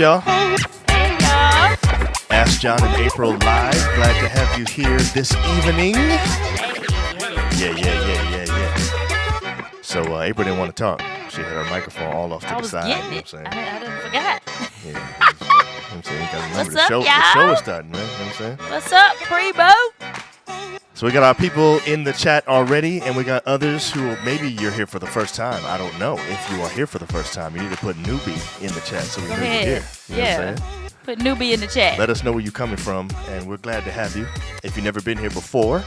up, y'all? Hey, y'all. Ask John and April live. Glad to have you here this evening. Yeah. So April didn't want to talk. She had her microphone all off to the side. Getting it. You know what I'm saying? I didn't forget. Yeah. You know what I'm saying? You gotta remember What's up, the y'all? show is starting, man. You know what I'm saying? What's up, Prebo? So we got our people in the chat already, and we got others who maybe you're here for the first time. I don't know. If you are here for the first time, you need to put newbie in the chat so we know you're here. You know what I'm saying? Put newbie in the chat. Let us know where you're coming from, and we're glad to have you. If you've never been here before,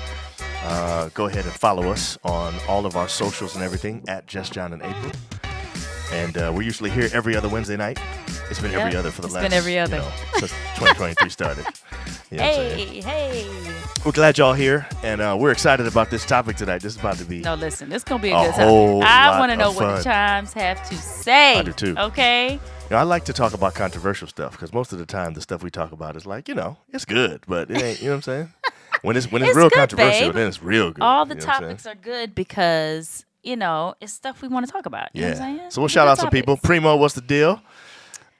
go ahead and follow us on all of our socials and everything at Just John and April. And we're usually here every other Wednesday night. It's been every other for the last. It's been every other. Since 2023 started. You know what I'm saying? Hey. We're glad y'all here, and we're excited about this topic tonight. This is about to be No, listen, this is going to be a a good time. whole I lot want to know of what fun. the chimes have to say. I do too. Okay? I like to talk about controversial stuff because most of the time the stuff we talk about is like, it's good, but it ain't, you know what I'm saying? When it's It's real good, controversial, babe. then it's real good. All the you know what I'm saying? topics are good because, it's stuff we want to talk about. You know what I'm saying? So we'll shout out some people. Primo, what's the deal?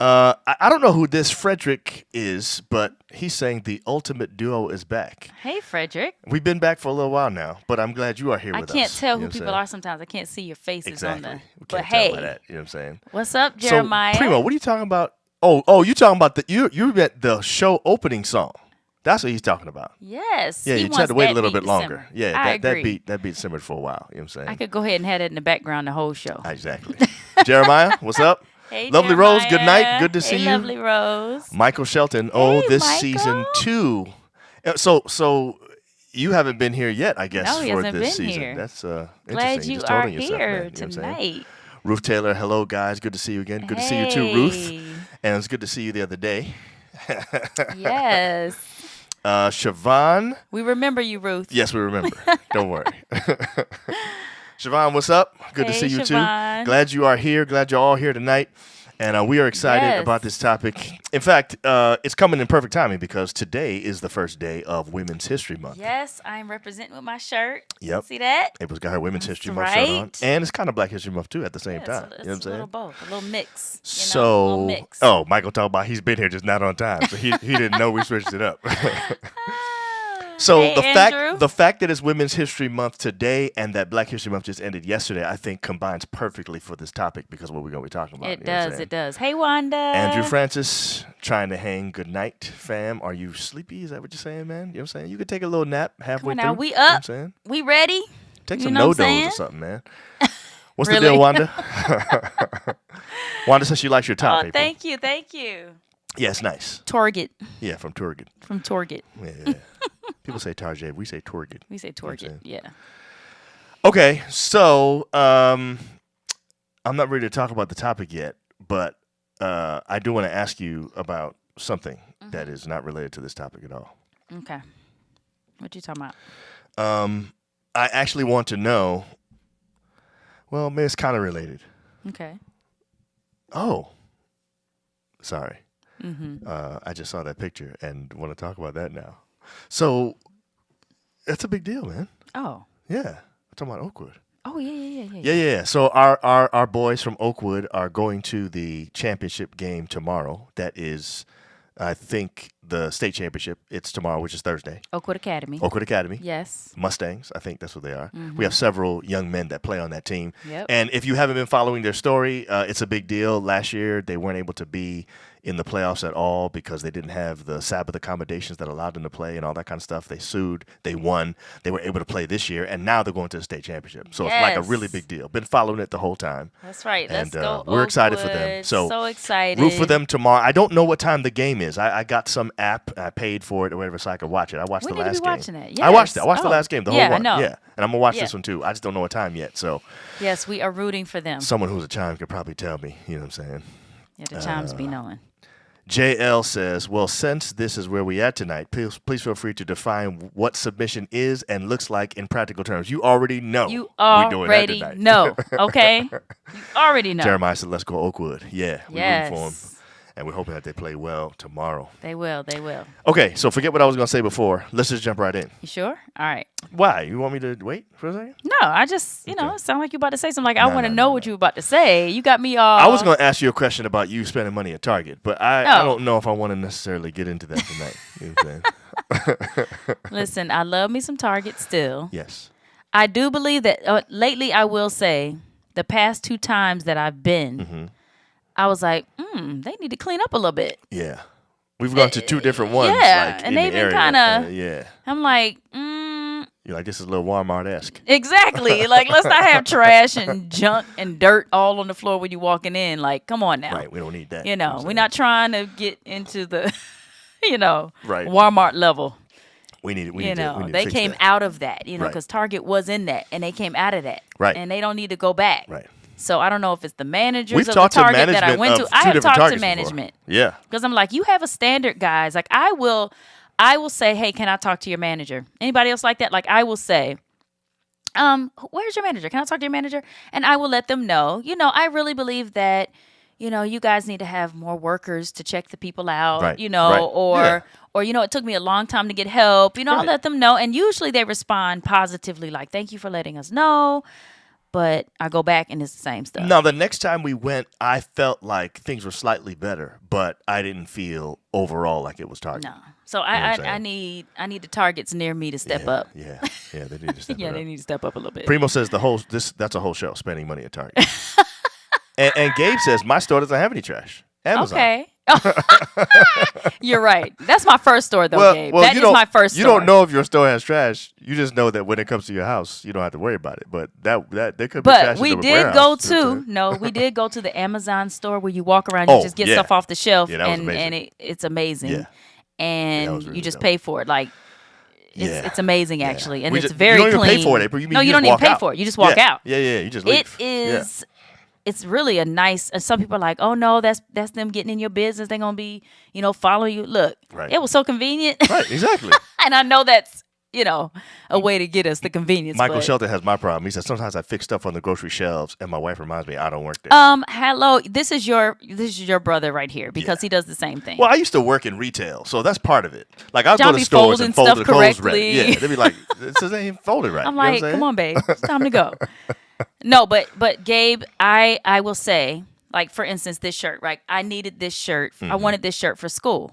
I don't know who this Frederick is, but he's saying the ultimate duo is back. Hey, Frederick. We've been back for a little while now, but I'm glad you are here I with us. can't tell You know who what I'm people saying? are sometimes. I can't see your faces Exactly. on the. We But can't tell hey, by that. You know what I'm saying? what's up, Jeremiah? So, Primo, what are you talking about? Oh, you talking about you meant the show opening song. That's what he's talking about. Yes. Yeah, he you just wants had to wait a that little beat bit to longer. simmer. Yeah, I that agree. beat simmered for a while. You know what I'm saying? I could go ahead and have it in the background the whole show. Exactly. Jeremiah, what's up? Hey, Lovely Rose, good Jeremiah. night. Good to see Hey, you. Lovely Rose. Michael Shelton. Hey, This Michael. season 2. So you haven't been here yet, I guess, No, he for hasn't this been season. here. That's Glad interesting. you just are told yourself, here man. You know what I'm saying? tonight. Ruth Taylor, hello guys. Good to see you again. Good to see you too, Ruth. And it was good to see you the other day. Yes. Siobhan. We remember you, Ruth. Yes, we remember. Don't worry. Siobhan, what's up? Good to Hey, see you Siobhan. too. Glad you are here. Glad you're all here tonight. And we are excited Yes. about this topic. In fact, it's coming in perfect timing because today is the first day of Women's History Month. Yes, I'm representing with my shirt. Yep. See that? April's got her Women's History Month right. shirt on. And it's kind of Black History Month too at the same time. It's You know what I'm a saying? little both, a little mix. A So, little mix. Michael talked about he's been here just not on time. So he didn't know we switched it up. So Hey, Andrew. the fact that it's Women's History Month today and that Black History Month just ended yesterday, I think combines perfectly for this topic because of what we're going to be talking about. It You know what I'm does, saying? it does. Hey, Wanda. Andrew Francis trying to hang. Good night, fam. Are you sleepy? Is that what you're saying, man? You know what I'm saying? You could take a little nap halfway Come on now, through. we You know what I'm up. saying? We ready? Take You some know what I'm no-dos or saying? something, man. What's Really? the deal, Wanda? Wanda says she likes your top, Oh, April. thank you, thank you. Yeah, it's nice. Target. Yeah, from Turget. From Target. Yeah. People say Target. We say Turget. We say Target. saying? Yeah. Okay, so I'm not ready to talk about the topic yet, but I do want to ask you about something that is not related to this topic at all. Okay. What you talking about? I actually want to know. Well, maybe it's kind of related. Okay. Oh, sorry. Mm-hmm. I just saw that picture and want to talk about that now. So that's a big deal, man. Oh. Yeah, I'm talking about Oakwood. Oh, yeah. Yeah. So our boys from Oakwood are going to the championship game tomorrow. That is, I think, the state championship. It's tomorrow, which is Thursday. Oakwood Academy. Oakwood Academy. Yes. Mustangs, I think that's what they are. We have several young men that play on that team. Yep. And if you haven't been following their story, it's a big deal. Last year, they weren't able to be in the playoffs at all because they didn't have the Sabbath accommodations that allowed them to play and all that kind of stuff. They sued. They won. They were able to play this year, and now they're going to the state championship. So it's like a really Yes. big deal. Been following it the whole time. That's right. Let's And, go. we're excited for them. Oakwood. So excited. Root for them tomorrow. I don't know what time the game is. I got some app. I paid for it or whatever so I could watch it. I watched We the need to last be game. watching it. I watched it. Yes. I watched the Oh. last game, the Yeah, whole one. I know. Yeah. And I'm going to watch Yeah. this one too. I just don't know what time yet. So Yes, we are rooting for them. someone who's a chime could probably tell me. You know what I'm saying? Yeah, the chimes be knowing. JL says, well, since this is where we at tonight, please feel free to define what submission is and looks like in practical terms. You already know. You we're doing that already tonight. know, okay? You already know. Jeremiah said, let's go Oakwood. Yeah, we're rooting for him. Yes. And we're hoping that they play well tomorrow. They will. They will. Okay, so forget what I was going to say before. Let's just jump right in. You sure? All right. Why? You want me to wait for a second? No, I just, it sound like you about to say something. Like, I want to No, know no, what you about to say. You got me all. I was going to ask you a question about you spending money at Target, but I don't know if I want to necessarily get into that tonight. You know what I'm saying? Listen, I love me some Target still. Yes. I do believe that lately, I will say, the past 2 times that I've been, I was like, they need to clean up a little bit. Yeah. We've gone to 2 different ones. Yeah, like, and in they've the been area. kind of. Yeah. I'm like, You're like, this is a little Walmart-esque. Exactly. Like, let's not have trash and junk and dirt all on the floor when you're walking in. Like, come on now. Right. We don't need that. We're not trying to get into the, right. Walmart level. We need to They fix came that. out of that, Right. because Target was in that, and they came out of that. Right. And they don't need to go back. Right. So I don't know if it's the managers We've of the talked to Target that I management went to. of I 2 have different talked to Targets before. management. Yeah. Because I'm like, you have a standard, guys. Like, I will say, hey, can I talk to your manager? Anybody else like that? Like, I will say, where's your manager? Can I talk to your manager? And I will let them know. I really believe that, you guys need to have more workers to check the people out, Right. or, it took me a long time to get help. I'll Right. let them know. And usually they respond positively, like, thank you for letting us know. But I go back and it's the same stuff. Now, the next time we went, I felt like things were slightly better, but I didn't feel overall like it was Target. No. So what I'm I need the Targets near me to step up. Yeah, they need to step Yeah, it up. they need to step up a little bit. Primo says that's a whole show, spending money at Target. and Gabe says, my store doesn't have any trash. Amazon. Okay. You're right. That's my first store, though, Gabe. That is my first store. You don't know if your store has trash. You just know that when it comes to your house, you don't have to worry about it. But that there could be trash But we in the did go warehouse. we did go to the Amazon store where you walk around, you just get stuff off the shelf, Yeah, that was and amazing. it's amazing. Yeah. And was really you just dope. pay for it. Like, it's amazing, actually. And We it's just- very you don't clean. even pay for it, April. You no, you just don't even walk pay out. for it. You just walk out. Yeah, you just leave. It is. It's really a nice. And some people are like, "Oh no, that's them getting in your business. They're gonna be, following you." Look, Right. it was so convenient. Right, exactly. And I know that's a way to get us the convenience. Michael but, Shelton has my problem. He says sometimes I fix stuff on the grocery shelves, and my wife reminds me I don't work there. Hello, this is your brother right here because he does the same thing. Well, I used to work in retail, so that's part of it. Like I would go John to be stores and folding fold the stuff clothes correctly. right. Yeah, they'd be like, "This ain't folded right." I'm You know what like, saying? come on, babe, it's time to go. No, but Gabe, I will say, like, for instance, this shirt, right? I needed this shirt. I wanted this shirt for school.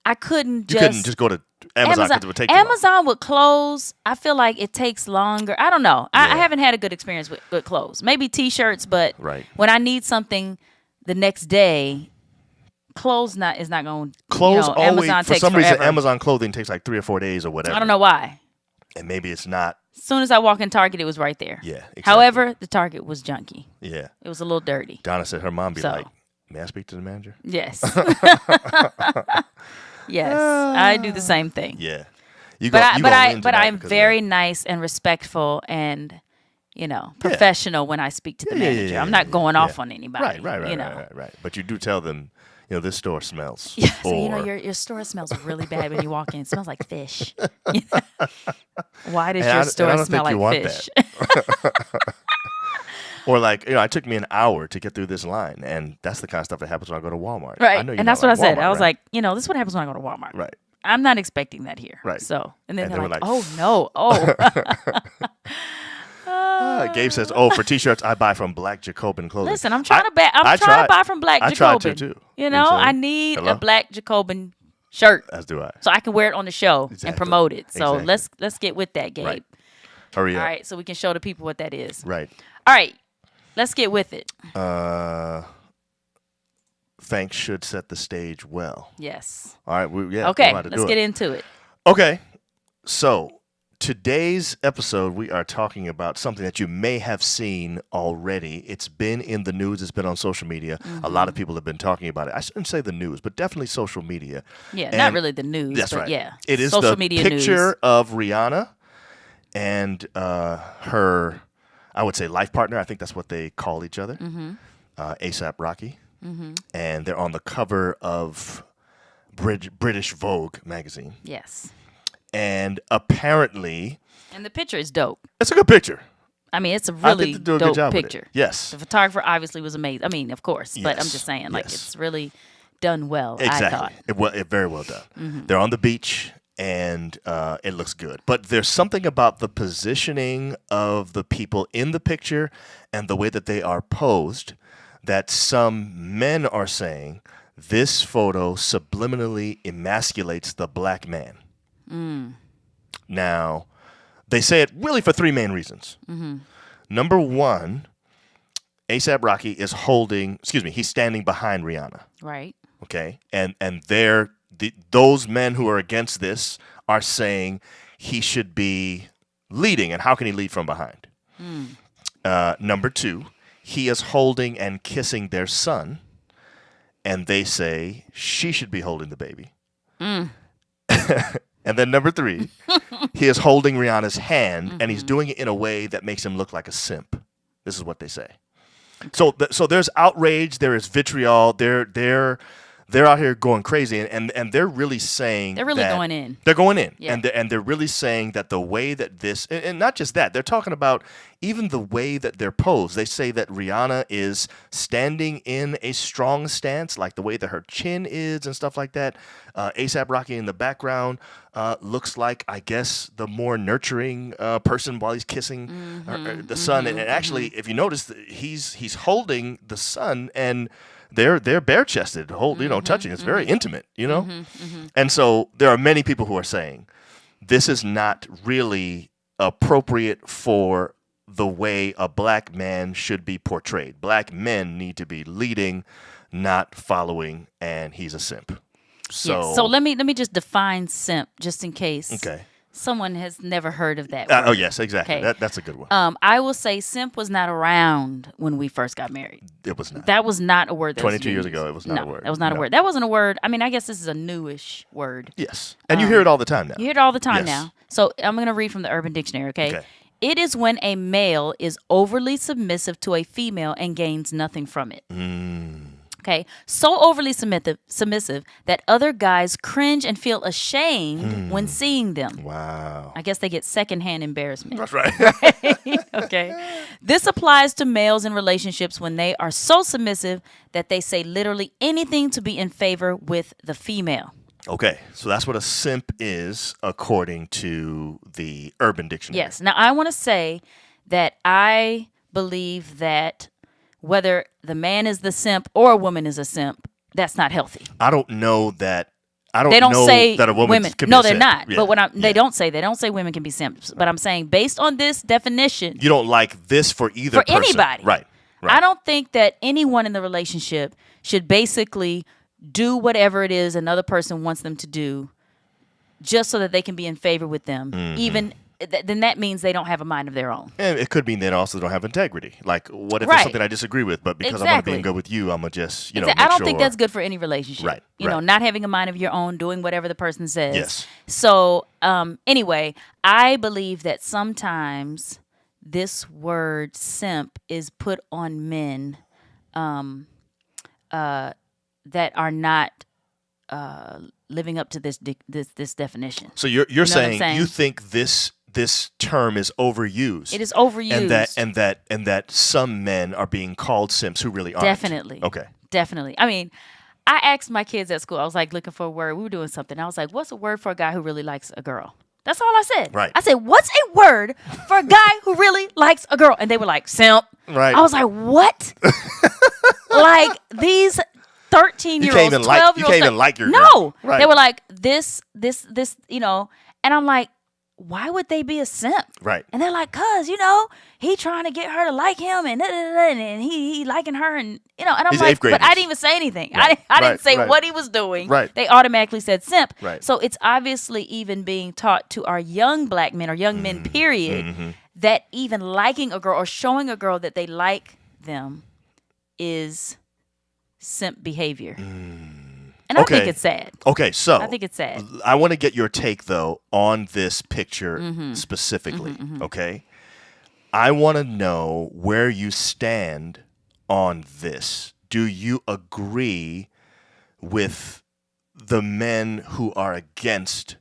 I couldn't You couldn't just go to Amazon because it would take too long. Amazon with clothes, I feel like it takes longer. I don't know. I haven't had a good experience with clothes. Maybe T-shirts, but Right. when I need something the next day, clothes is not going. Clothes always, Amazon for takes some reason, forever. Amazon clothing takes like 3 or 4 days or whatever. I don't know why. And maybe it's not. As soon as I walk in Target, it was right there. Yeah, exactly. However, the Target was junky. Yeah. It was a little dirty. Donna said her mom be So. like, "May I speak to the manager?" Yes. Yes, I do the same thing. Yeah. You But go in tonight I'm because of very that. nice and respectful and professional when I speak to the manager. I'm not going off on anybody. Right. But you do tell them, this store smells. Yeah, so, or, your store smells really bad when you walk in. It smells like fish. Why does And your I store don't smell think you like want fish? or like, it took me an hour to get through this line, and that's the kind of stuff that happens when I go to Walmart. Right. I know you're And not that's what I like said. Walmart, I was right? like, this is what happens when I go to Walmart. Right. I'm not expecting that here. Right. So, and then And they're they were like, like, oh, no. Oh. Gabe says, for T-shirts, I buy from Black Jacobin Clothing. Listen, I'm trying to buy from Black I Jacobin. tried to, too. You know what know, I'm I saying? need Hello? a Black Jacobin shirt As do I. so I can wear it on the show and Exactly. promote it. So Exactly. let's get with that, Gabe. Right. Hurry up. All right, so we can show the people what that is. Right. All right, let's get with it. Thanks should set the stage well. Yes. All right. We're Okay, about to let's do get it. into it. Okay. So today's episode, we are talking about something that you may have seen already. It's been in the news. It's been on social media. A lot of people have been talking about it. I shouldn't say the news, but definitely social media. Yeah, And not really the news, That's but right. yeah. It is social the media picture news. of Rihanna and her, I would say, life partner. I think that's what they call each other. A$AP Rocky. And they're on the cover of British Vogue magazine. Yes. And apparently, And the picture is dope. it's a good picture. I mean, it's a I really think they do a good dope job with it. picture. Yes. The photographer obviously was amazing. I mean, of course, but I'm Yes. just saying, like, Yes. it's really done well, I thought. Exactly. It very well done. They're on the beach, and it looks good. But there's something about the positioning of the people in the picture and the way that they are posed that some men are saying this photo subliminally emasculates the black man. Now, they say it really for three main reasons. Number one, A$AP Rocky is he's standing behind Rihanna. Right. Okay, and those men who are against this are saying he should be leading, and how can he lead from behind? Number two, he is holding and kissing their son, and they say she should be holding the baby. And then number three, he is holding Rihanna's hand, and he's doing it in a way that makes him look like a simp. This is what they say. So there's outrage, there is vitriol, they're out here going crazy, and they're really saying they're really going in. They're going in, Yeah. and they're really saying that the way that this, and not just that, they're talking about even the way that they're posed. They say that Rihanna is standing in a strong stance, like the way that her chin is and stuff like that. A$AP Rocky in the background looks like, I guess, the more nurturing person while he's kissing the son. And actually, if you notice, he's holding the son, and they're bare chested, touching. It's very intimate, And so there are many people who are saying this is not really appropriate for the way a black man should be portrayed. Black men need to be leading, not following, and he's a simp. So let me just define simp just in case. Okay. Someone has never heard of that word. Oh, yes, exactly. Okay. That's a good one. I will say simp was not around when we first got married. It was not. That was not a word that 22 was years used. ago, it was not a word. That was not a word. That wasn't a word. I mean, I guess this is a newish word. Yes. And you hear it all the time now. You hear it all the time Yes. now. So I'm going to read from the Urban Dictionary, okay? Okay. It is when a male is overly submissive to a female and gains nothing from it. Okay, so overly submissive that other guys cringe and feel ashamed when seeing them. Wow. I guess they get secondhand embarrassment. That's right. Okay. This applies to males in relationships when they are so submissive that they say literally anything to be in favor with the female. Okay, so that's what a simp is according to the Urban Dictionary. Yes. Now, I want to say that I believe that whether the man is the simp or a woman is a simp, that's not healthy. I don't know that. They don't say that a woman women. can be No, a they're simp. not. Yeah. But they don't say women can be simps. But I'm saying based on this definition, You don't like this for either person. anybody. Right. I don't think that anyone in the relationship should basically do whatever it is another person wants them to do just so that they can be in favor with them. Even then that means they don't have a mind of their own. And it could mean they also don't have integrity. Like, what if Right. it's something I disagree with, but because I want to be Exactly. in good with you, I'm going to just, make I don't sure. think that's good for any relationship. Right, You know, right. not having a mind of your own, doing whatever the person says. Yes. So, anyway, I believe that sometimes this word simp is put on men that are not living up to this definition. So you're what I'm saying, saying? you think this term is overused. It is overused. And that some men are being called simps who really aren't. Definitely. Okay. Definitely. I mean, I asked my kids at school, I was like looking for a word. We were doing something. I was like, what's a word for a guy who really likes a girl? That's all I said. Right. I said, what's a word for a guy who really likes a girl? And they were like, simp. Right. I was like, what? Like these 13-year-olds, 12-year-olds. You can't even like your No. girl. Right. They were like, this, and I'm like, why would they be a simp? Right. And they're like, cause he trying to get her to like him, and he liking her, and and I'm He's like, eighth graders. but I didn't even say anything. Right. I didn't Right. say Right. what he was doing. Right. They automatically said simp. Right. So it's obviously even being taught to our young black men or young men, period, that even liking a girl or showing a girl that they like them is simp behavior. And I think Okay. it's sad. Okay, so I think it's sad. I want to get your take though on this picture specifically. Okay, I want to know where you stand on this. Do you agree with the men who are against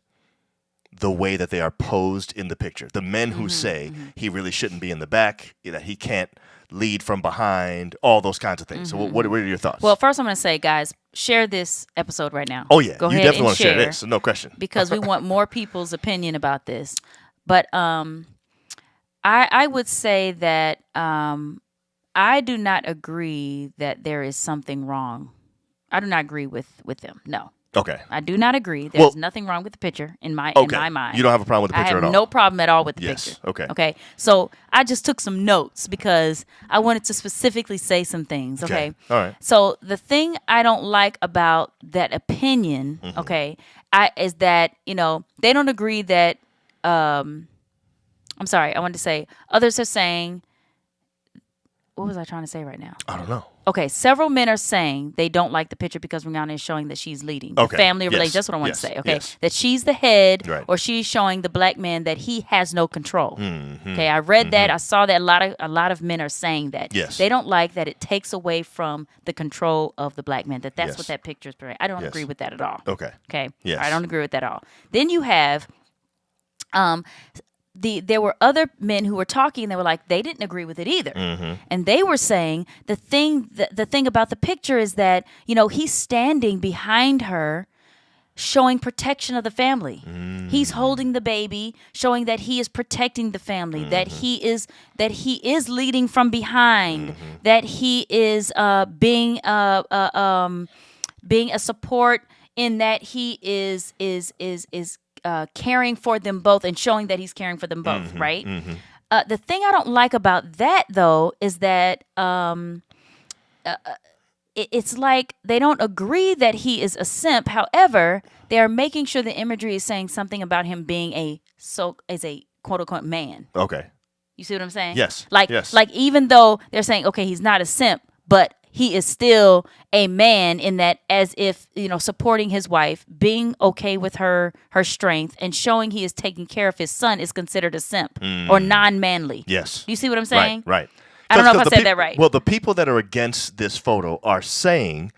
the way that they are posed in the picture? The men who say he really shouldn't be in the back, that he can't lead from behind, all those kinds of things. So what are your thoughts? Well, first I'm going to say, guys, share this episode right now. Oh yeah, Go you ahead definitely and want to share share this, no question. because we want more people's opinion about this. But I would say that I do not agree that there is something wrong. I do not agree with them. No. Okay. I do not agree. There's nothing wrong with the picture in my mind. You don't have a problem with the I picture have at all? no problem at all with the Yes. picture. Okay. Okay. So I just took some notes because I wanted to specifically say some things. Okay. All right. So the thing I don't like about that opinion, okay, is that they don't agree that. I'm sorry. I wanted to say others are saying. What was I trying to say right now? I don't know. Okay, several men are saying they don't like the picture because Rihanna is showing that she's leading the family relationship. That's what I want to say. Okay, that she's the head, or she's showing the black man that he has no control. Okay, I read that. I saw that a lot of men are saying that. Yes. They don't like that it takes away from the control of the black man. That's what that picture is. I don't agree with that at all. Okay. Okay. Yes. I don't agree with that at all. Then you have, there were other men who were talking. They were like they didn't agree with it either, and they were saying the thing about the picture is that he's standing behind her, showing protection of the family. He's holding the baby, showing that he is protecting the family, that he is leading from behind, that he is being a support in that he is caring for them both and showing that he's caring for them both, right? The thing I don't like about that, though, is that it's like they don't agree that he is a simp. However, they are making sure the imagery is saying something about him being a quote unquote man. Okay. You see what I'm saying? Yes. Like even though they're saying, okay, he's not a simp, but he is still a man in that, as if supporting his wife, being okay with her strength, and showing he is taking care of his son is considered a simp or non-manly. Yes. You see what I'm saying? Right. I don't know if I said that right. Well, the people that are against this photo are saying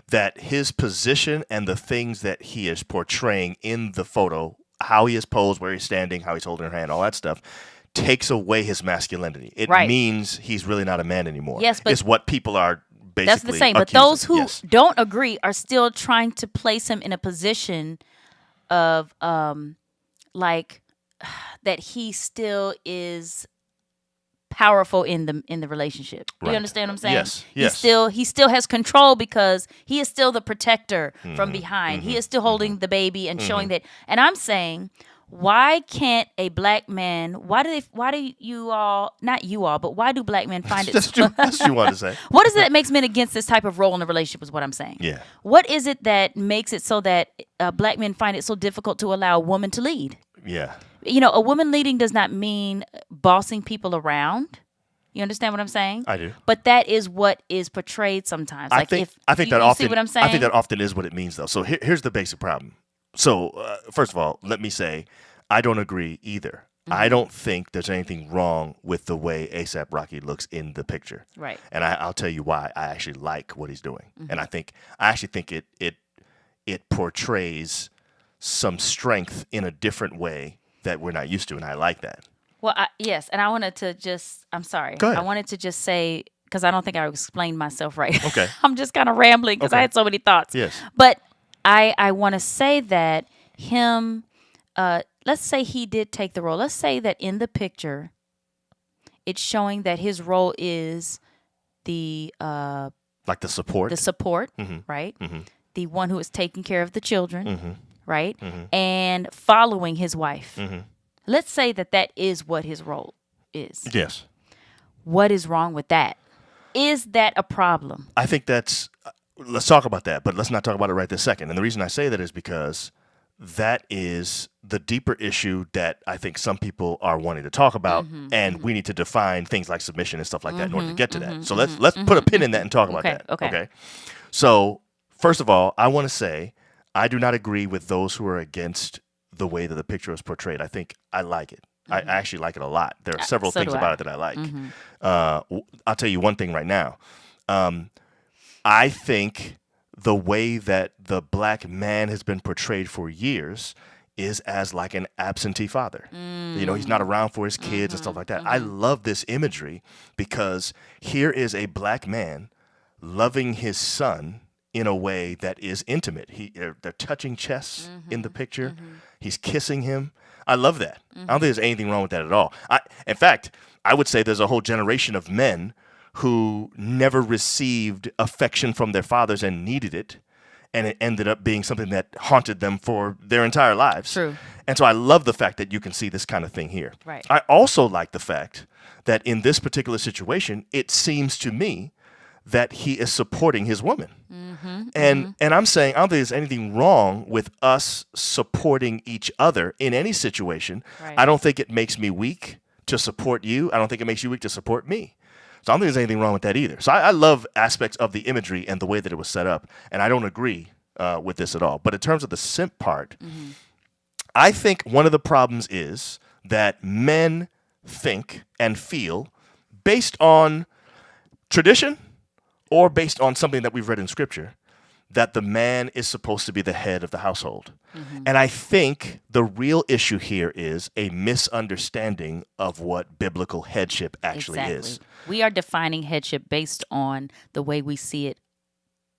that his position and the things that he is portraying in the photo, how he is posed, where he's standing, how he's holding her hand, all that stuff, takes away his masculinity. It means he's really not a man anymore. Yes, but it's what people are basically that's the same. But those who don't agree are still trying to place him in a position of like that he still is powerful in the relationship. Do you understand what I'm saying? Yes. He still has control because he is still the protector from behind. He is still holding the baby and showing that. And I'm saying, why can't a black man? Why do you all? Not you all, but why do black men find it? That's what you want to say. What is it that makes men against this type of role in a relationship? Is what I'm saying. Yeah. What is it that makes it so that black men find it so difficult to allow a woman to lead? Yeah. A woman leading does not mean bossing people around. You understand what I'm saying? I do. But that is what is portrayed sometimes. I think that often. See what I'm saying? I think that often is what it means, though. So here's the basic problem. So first of all, let me say I don't agree either. I don't think there's anything wrong with the way A$AP Rocky looks in the picture. Right. And I'll tell you why I actually like what he's doing. And I actually think it portrays some strength in a different way that we're not used to, and I like that. Well, yes, and I wanted to just, I'm sorry. Go ahead. I wanted to just say, because I don't think I explained myself right. Okay. I'm just kind of rambling because I had so many thoughts. Yes. But I want to say that him, let's say he did take the role. Let's say that in the picture, it's showing that his role is the... like the support. The support, right? The one who is taking care of the children, right? And following his wife. Let's say that is what his role is. Yes. What is wrong with that? Is that a problem? I think that's... let's talk about that, but let's not talk about it right this second. And the reason I say that is because that is the deeper issue that I think some people are wanting to talk about, and we need to define things like submission and stuff like that in order to get to that. So let's put a pin in that and talk about that. Okay. So first of all, I want to say I do not agree with those who are against the way that the picture is portrayed. I think I like it. I actually like it a lot. There are several things about it that I like. I'll tell you one thing right now. I think the way that the black man has been portrayed for years is as like an absentee father. He's not around for his kids and stuff like that. I love this imagery because here is a black man loving his son in a way that is intimate. They're touching chests in the picture. He's kissing him. I love that. I don't think there's anything wrong with that at all. In fact, I would say there's a whole generation of men who never received affection from their fathers and needed it, and it ended up being something that haunted them for their entire lives. True. And so I love the fact that you can see this kind of thing here. Right. I also like the fact that in this particular situation, it seems to me that he is supporting his woman. And I'm saying I don't think there's anything wrong with us supporting each other in any situation. Right. I don't think it makes me weak to support you. I don't think it makes you weak to support me. So I don't think there's anything wrong with that either. So I love aspects of the imagery and the way that it was set up, and I don't agree with this at all. But in terms of the simp part, I think one of the problems is that men think and feel based on tradition or based on something that we've read in Scripture that the man is supposed to be the head of the household. And I think the real issue here is a misunderstanding of what biblical headship actually is. We are defining headship based on the way we see it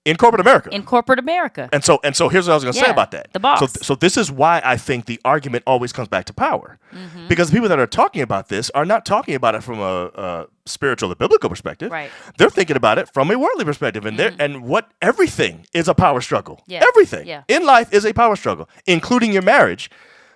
In corporate America. in corporate America. And so here's what I was going to say Yeah, about that. the boss. So this is why I think the argument always comes back to power. Because the people that are talking about this are not talking about it from a spiritual or biblical perspective. Right. They're thinking about it from a worldly perspective. And everything is a power struggle. Yeah. Everything Yeah. in life is a power struggle, including your marriage.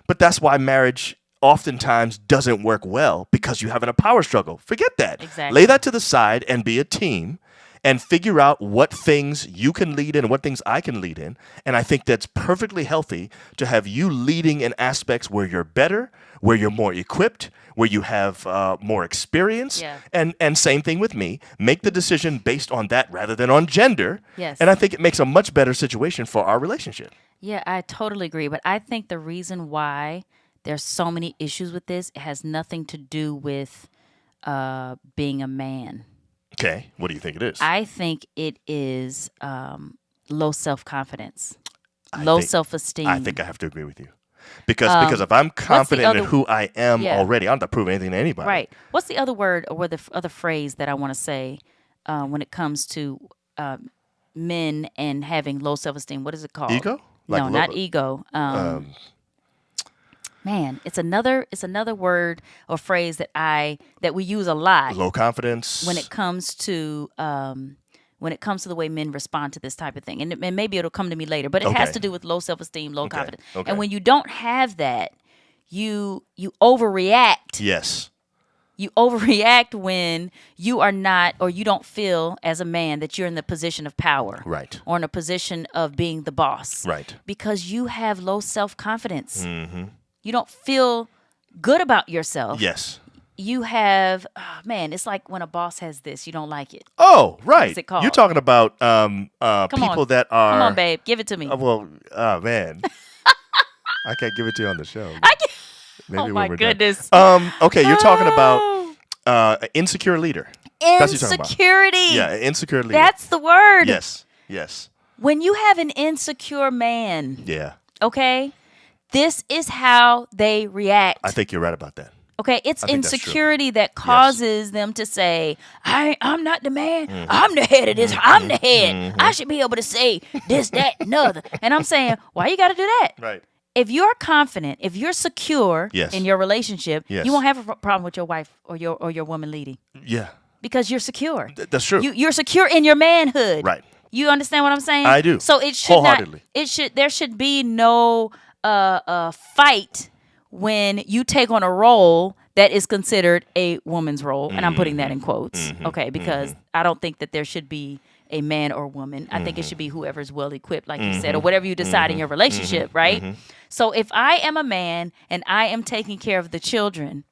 But that's why marriage oftentimes doesn't work well, because you have a power struggle. Forget that. Exactly. Lay that to the side and be a team and figure out what things you can lead in and what things I can lead in. And I think that's perfectly healthy to have you leading in aspects where you're better, where you're more equipped, where you have more experience. Yeah. And same thing with me. Make the decision based on that rather than on gender. Yes. And I think it makes a much better situation for our relationship. Yeah, I totally agree. But I think the reason why there's so many issues with this, it has nothing to do with being a man. Okay. What do you think it is? I think it is low self-confidence, low self-esteem. I think I have to agree with you. Because if I'm confident in who I am already, I don't have to prove anything to anybody. Right. What's the other word or the other phrase that I want to say when it comes to men and having low self-esteem? What is it called? Ego? No, not ego. Man, it's another word or phrase that we use a lot Low confidence. when it comes to the way men respond to this type of thing. And maybe it'll come to me later, but it has to do with low self-esteem, low confidence. Okay. And when you don't have that, you overreact. Yes. You overreact when you are not, or you don't feel as a man that you're in the position of power. Right. Or in a position of being the boss. Right. Because you have low self-confidence. You don't feel good about yourself. Yes. You have, it's like when a boss has this, you don't like it. Oh, right. What's it called? You're talking about Come people on. that are. Come on, babe. Give it to me. Man. I can't give it to you on the show. Maybe Oh, when my we're done. goodness. Okay, you're talking about insecure leader. That's what you're talking about. Insecurity. Yeah, insecure leader. That's the word. Yes. When you have an insecure man, Yeah. okay, this is how they react. I think you're right about that. Okay, it's I think that's true. insecurity that causes them to say, I'm not the man. I'm the head of this. I'm the head. I should be able to say this, that, and other. And I'm saying, why you got to do that? Right. If you're confident, if you're secure Yes. in your relationship, Yes. you won't have a problem with your wife or your woman leading Yeah. because you're secure. That's true. You're secure in your manhood. Right. You understand what I'm saying? I do. So it should Wholeheartedly. there should be no fight when you take on a role that is considered a woman's role, and I'm putting that in quotes, okay, because I don't think that there should be a man or woman. I think it should be whoever's well equipped, like you said, or whatever you decide in your relationship, right? So if I am a man and I am taking care of the children,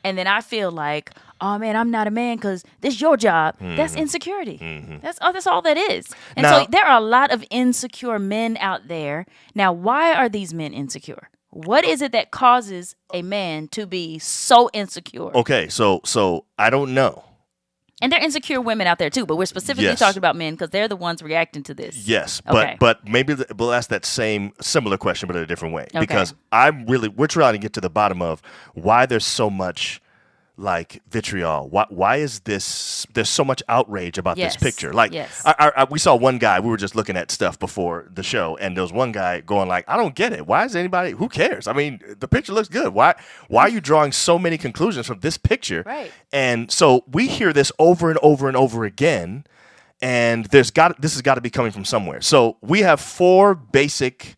and then I feel like, oh man, I'm not a man because this is your job. That's insecurity. That's all that is. And Now- so there are a lot of insecure men out there. Now, why are these men insecure? What is it that causes a man to be so insecure? Okay, so I don't know. And there are insecure women out there too, but we're specifically Yes. talking about men because they're the ones reacting to this. Yes, Okay. but maybe we'll ask that similar question, but in a different way. Okay. Because we're trying to get to the bottom of why there's so much like vitriol? Why is this? There's so much outrage about this Yes. picture. Like, Yes. we saw one guy. We were just looking at stuff before the show, and there was one guy going like, "I don't get it. Why is anybody? Who cares? I mean, the picture looks good. Why are you drawing so many conclusions from this picture?" Right. And so we hear this over and over and over again, and this has got to be coming from somewhere. So we have 4 basic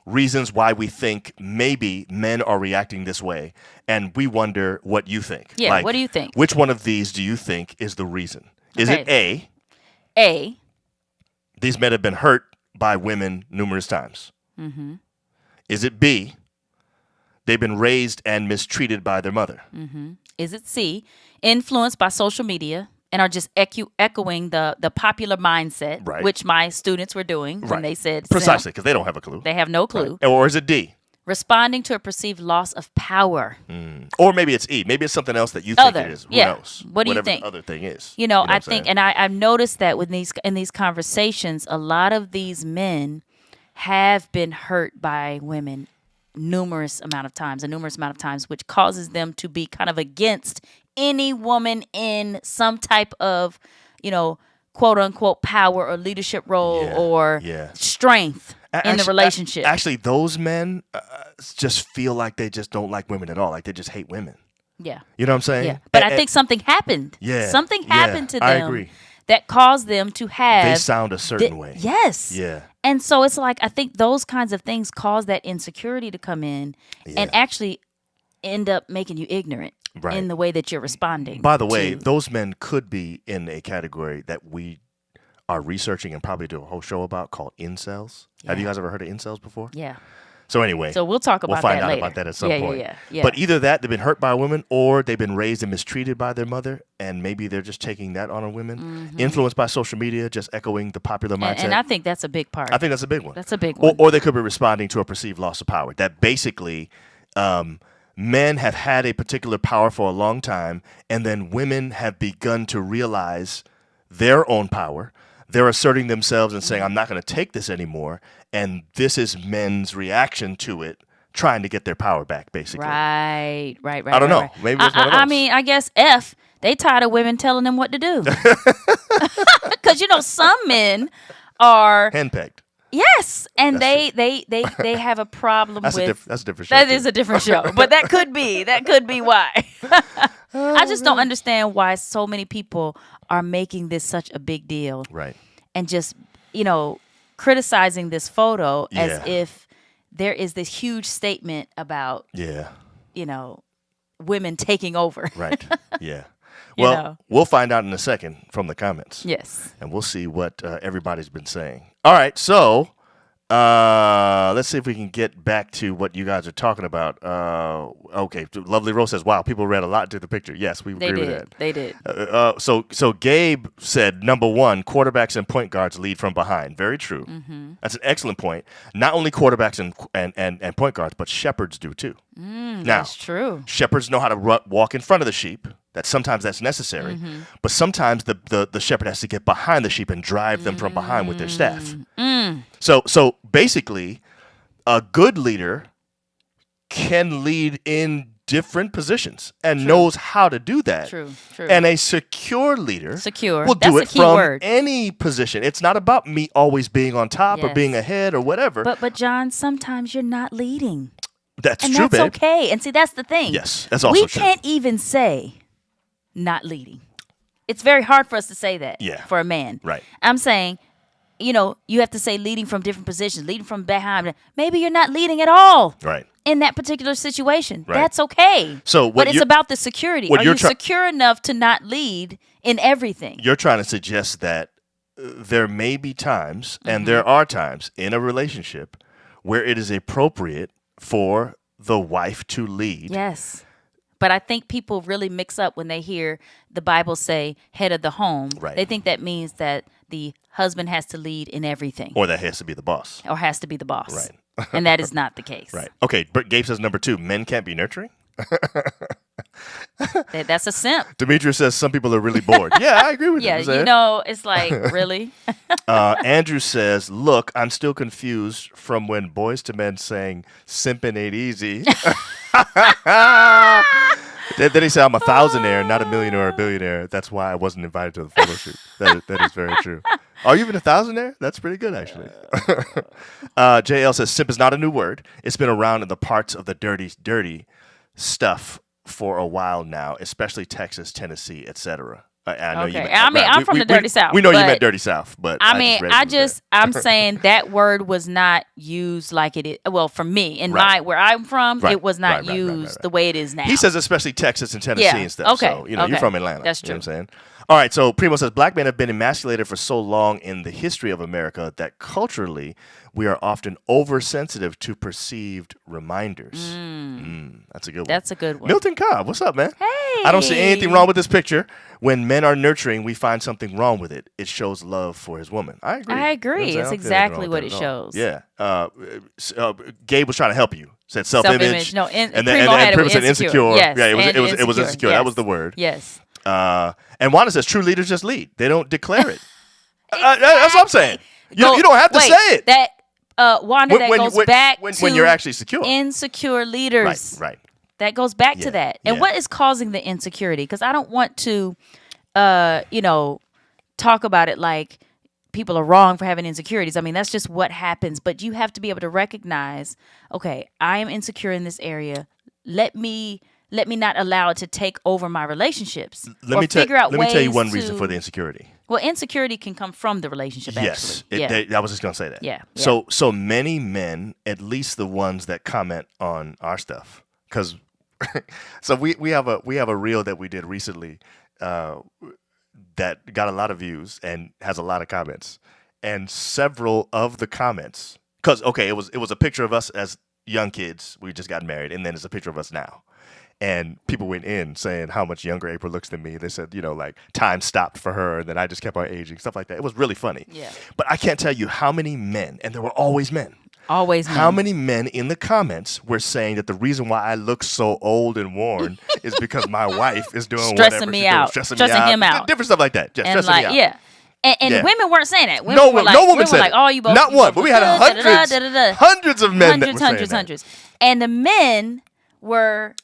reasons why we think maybe men are reacting this way, and we wonder what you think. Yeah, what do you think? Which one of these do you think is the reason? Is it A, these men have been hurt by women numerous times? mm-hmm. Is it B, they've been raised and mistreated by their mother? Mm-hmm. Is it C, influenced by social media and are just echoing the popular mindset, Right. which my students were doing when they said Precisely, simp. because they don't have a clue. They have no clue. Right. Or is it D? Responding to a perceived loss of power. Or maybe it's E. Maybe it's something else that you think Other. it is. Who Yeah. knows? What do you Whatever think? the other thing is. You know, what I I'm think, saying? and I've noticed that in these conversations, a lot of these men have been hurt by women a numerous amount of times, which causes them to be kind of against any woman in some type of, quote unquote power or leadership role or strength in the relationship. Actually, those men just feel like they just don't like women at all. Like they just hate women. Yeah. You know what I'm saying? Yeah. But I think something happened. Yeah. Something happened to them. I agree. That caused them to have. They sound a certain way. Yes. Yeah. And so it's like, I think those kinds of things cause that insecurity to come in and actually end up making you ignorant in the way that you're responding. By the way, those men could be in a category that we are researching and probably do a whole show about called incels. Yeah. Have you guys ever heard of incels before? Yeah. So anyway, So we'll talk about we'll find that out later. about that at some point. Yeah. But either that, they've been hurt by a woman, or they've been raised and mistreated by their mother, and maybe they're just taking that on women. Mm-hmm. Influenced by social media, just echoing the popular mindset. And I think that's a big part. I think that's a big one. That's a big one. Or they could be responding to a perceived loss of power. That basically, men have had a particular power for a long time, and then women have begun to realize their own power. They're asserting themselves and saying, I'm not going to take this anymore. And this is men's reaction to it, trying to get their power back, basically. Right. I don't know. Right. Maybe it's one of those. I mean, I guess F, they tired of women telling them what to do. Because, some men are... Henpecked. Yes, and they have a problem That's with... that's a different show. That is a different show, but that could be why. I just don't understand why so many people are making this such a big deal. Right. And just, criticizing this photo as Yeah. if there is this huge statement about, Yeah. women taking over. Right. Yeah. You Well, know. we'll find out in a second from the comments. Yes. And we'll see what everybody's been saying. All right, so let's see if we can get back to what you guys are talking about. Okay, Lovely Rose says, wow, people read a lot into the picture. Yes, we agree with that. They did. So Gabe said, number 1, quarterbacks and point guards lead from behind. Very true. Mm-hmm. That's an excellent point. Not only quarterbacks and point guards, but shepherds do too. Now, That's true. shepherds know how to walk in front of the sheep. Sometimes that's necessary, but sometimes the shepherd has to get behind the sheep and drive them from behind with their staff. So basically, a good leader can lead in different positions and knows how to do that. True. And a secure leader will That's do a it key from word. any position. It's not about me always being on top or Yes. being ahead or whatever. But John, sometimes you're not leading. That's And true, that's babe. okay. And see, that's the thing. Yes, that's also we true. can't even say not leading. It's very hard for us to say that for a man. Right. I'm saying, you have to say leading from different positions, leading from behind. Maybe you're not leading at all. Right. In that particular situation. Right. That's okay. So but it's about the security. what Are you're you secure enough to not lead in everything? You're trying to suggest that there may be times, and there are times in a relationship where it is appropriate for the wife to lead. Yes. But I think people really mix up when they hear the Bible say head of the home. Right. They think that means that the husband has to lead in everything Or that has to be the boss. or has to be the boss. Right. And that is not the case. Right. Okay, but Gabe says number 2, men can't be nurturing. That's a simp. Demetrius says some people are really bored. Yeah, I agree with Yeah, him. it's like, really? Andrew says, look, I'm still confused from when Boys to Men sang Simpin' Ain't Easy. Then he said, I'm a thousandaire, not a millionaire or a billionaire. That's why I wasn't invited to the photo shoot. That is very true. Are you even a thousandaire? That's pretty good, actually. JL says, simp is not a new word. It's been around in the parts of the dirty stuff for a while now, especially Texas, Tennessee, etc. I know you Okay. meant, I mean, right, I'm from the dirty South. We know you but meant dirty South, but I mean, read it was there. I'm saying that word was not used like it is. Well, for me, in Right. where I'm from, Right. it was not Right. used the way it is now. He says especially Texas and Tennessee Yeah. and stuff. Okay. So, you're Okay. from Atlanta. That's You know true. what I'm saying? All right. So Primo says, black men have been emasculated for so long in the history of America that culturally we are often oversensitive to perceived reminders. That's a good one. That's a good one. Milton Cobb, what's up, man? Hey. I don't see anything wrong with this picture. When men are nurturing, we find something wrong with it. It shows love for his woman. I agree. I agree. You know what I'm saying? I It's don't see anything exactly wrong what with it that at all. shows. Yeah. Gabe was trying to help you. Said self-image. No, and Primo then had it Primo with said insecure. Yes, Yeah, and it was insecure. Yes. That was the word. Yes. And Wanda says, true leaders just lead. They don't declare it. That's what I'm saying. You don't have to Wait, say it. That Wanda, that goes back to when you're actually secure. insecure leaders. Right. That goes back to that. And yeah. what is causing the insecurity? Because I don't want to, talk about it like people are wrong for having insecurities. I mean, that's just what happens. But you have to be able to recognize, okay, I am insecure in this area. Let me not allow it to take over my relationships. Let me tell you one reason for the insecurity. Well, insecurity can come from the relationship, Yes, actually. I was just going to say that. Yeah. So many men, at least the ones that comment on our stuff, because so we have a reel that we did recently that got a lot of views and has a lot of comments, and several of the comments, because it was a picture of us as young kids, we just got married, and then it's a picture of us now. And people went in saying how much younger April looks than me. They said, like time stopped for her, and then I just kept on aging, stuff like that. It was really funny. Yeah. But I can't tell you how many men, and there were always men. Always men. How many men in the comments were saying that the reason why I look so old and worn is because my wife is doing stressing whatever me she's out, doing, stressing him out, different stuff like that. Just and stressing me out. Yeah. And Yeah. women weren't saying that. Women No were woman, like, no woman women said were like, it. oh, you both. Not you one, both but we look had good, hundreds of men that were saying that. hundreds. And the men were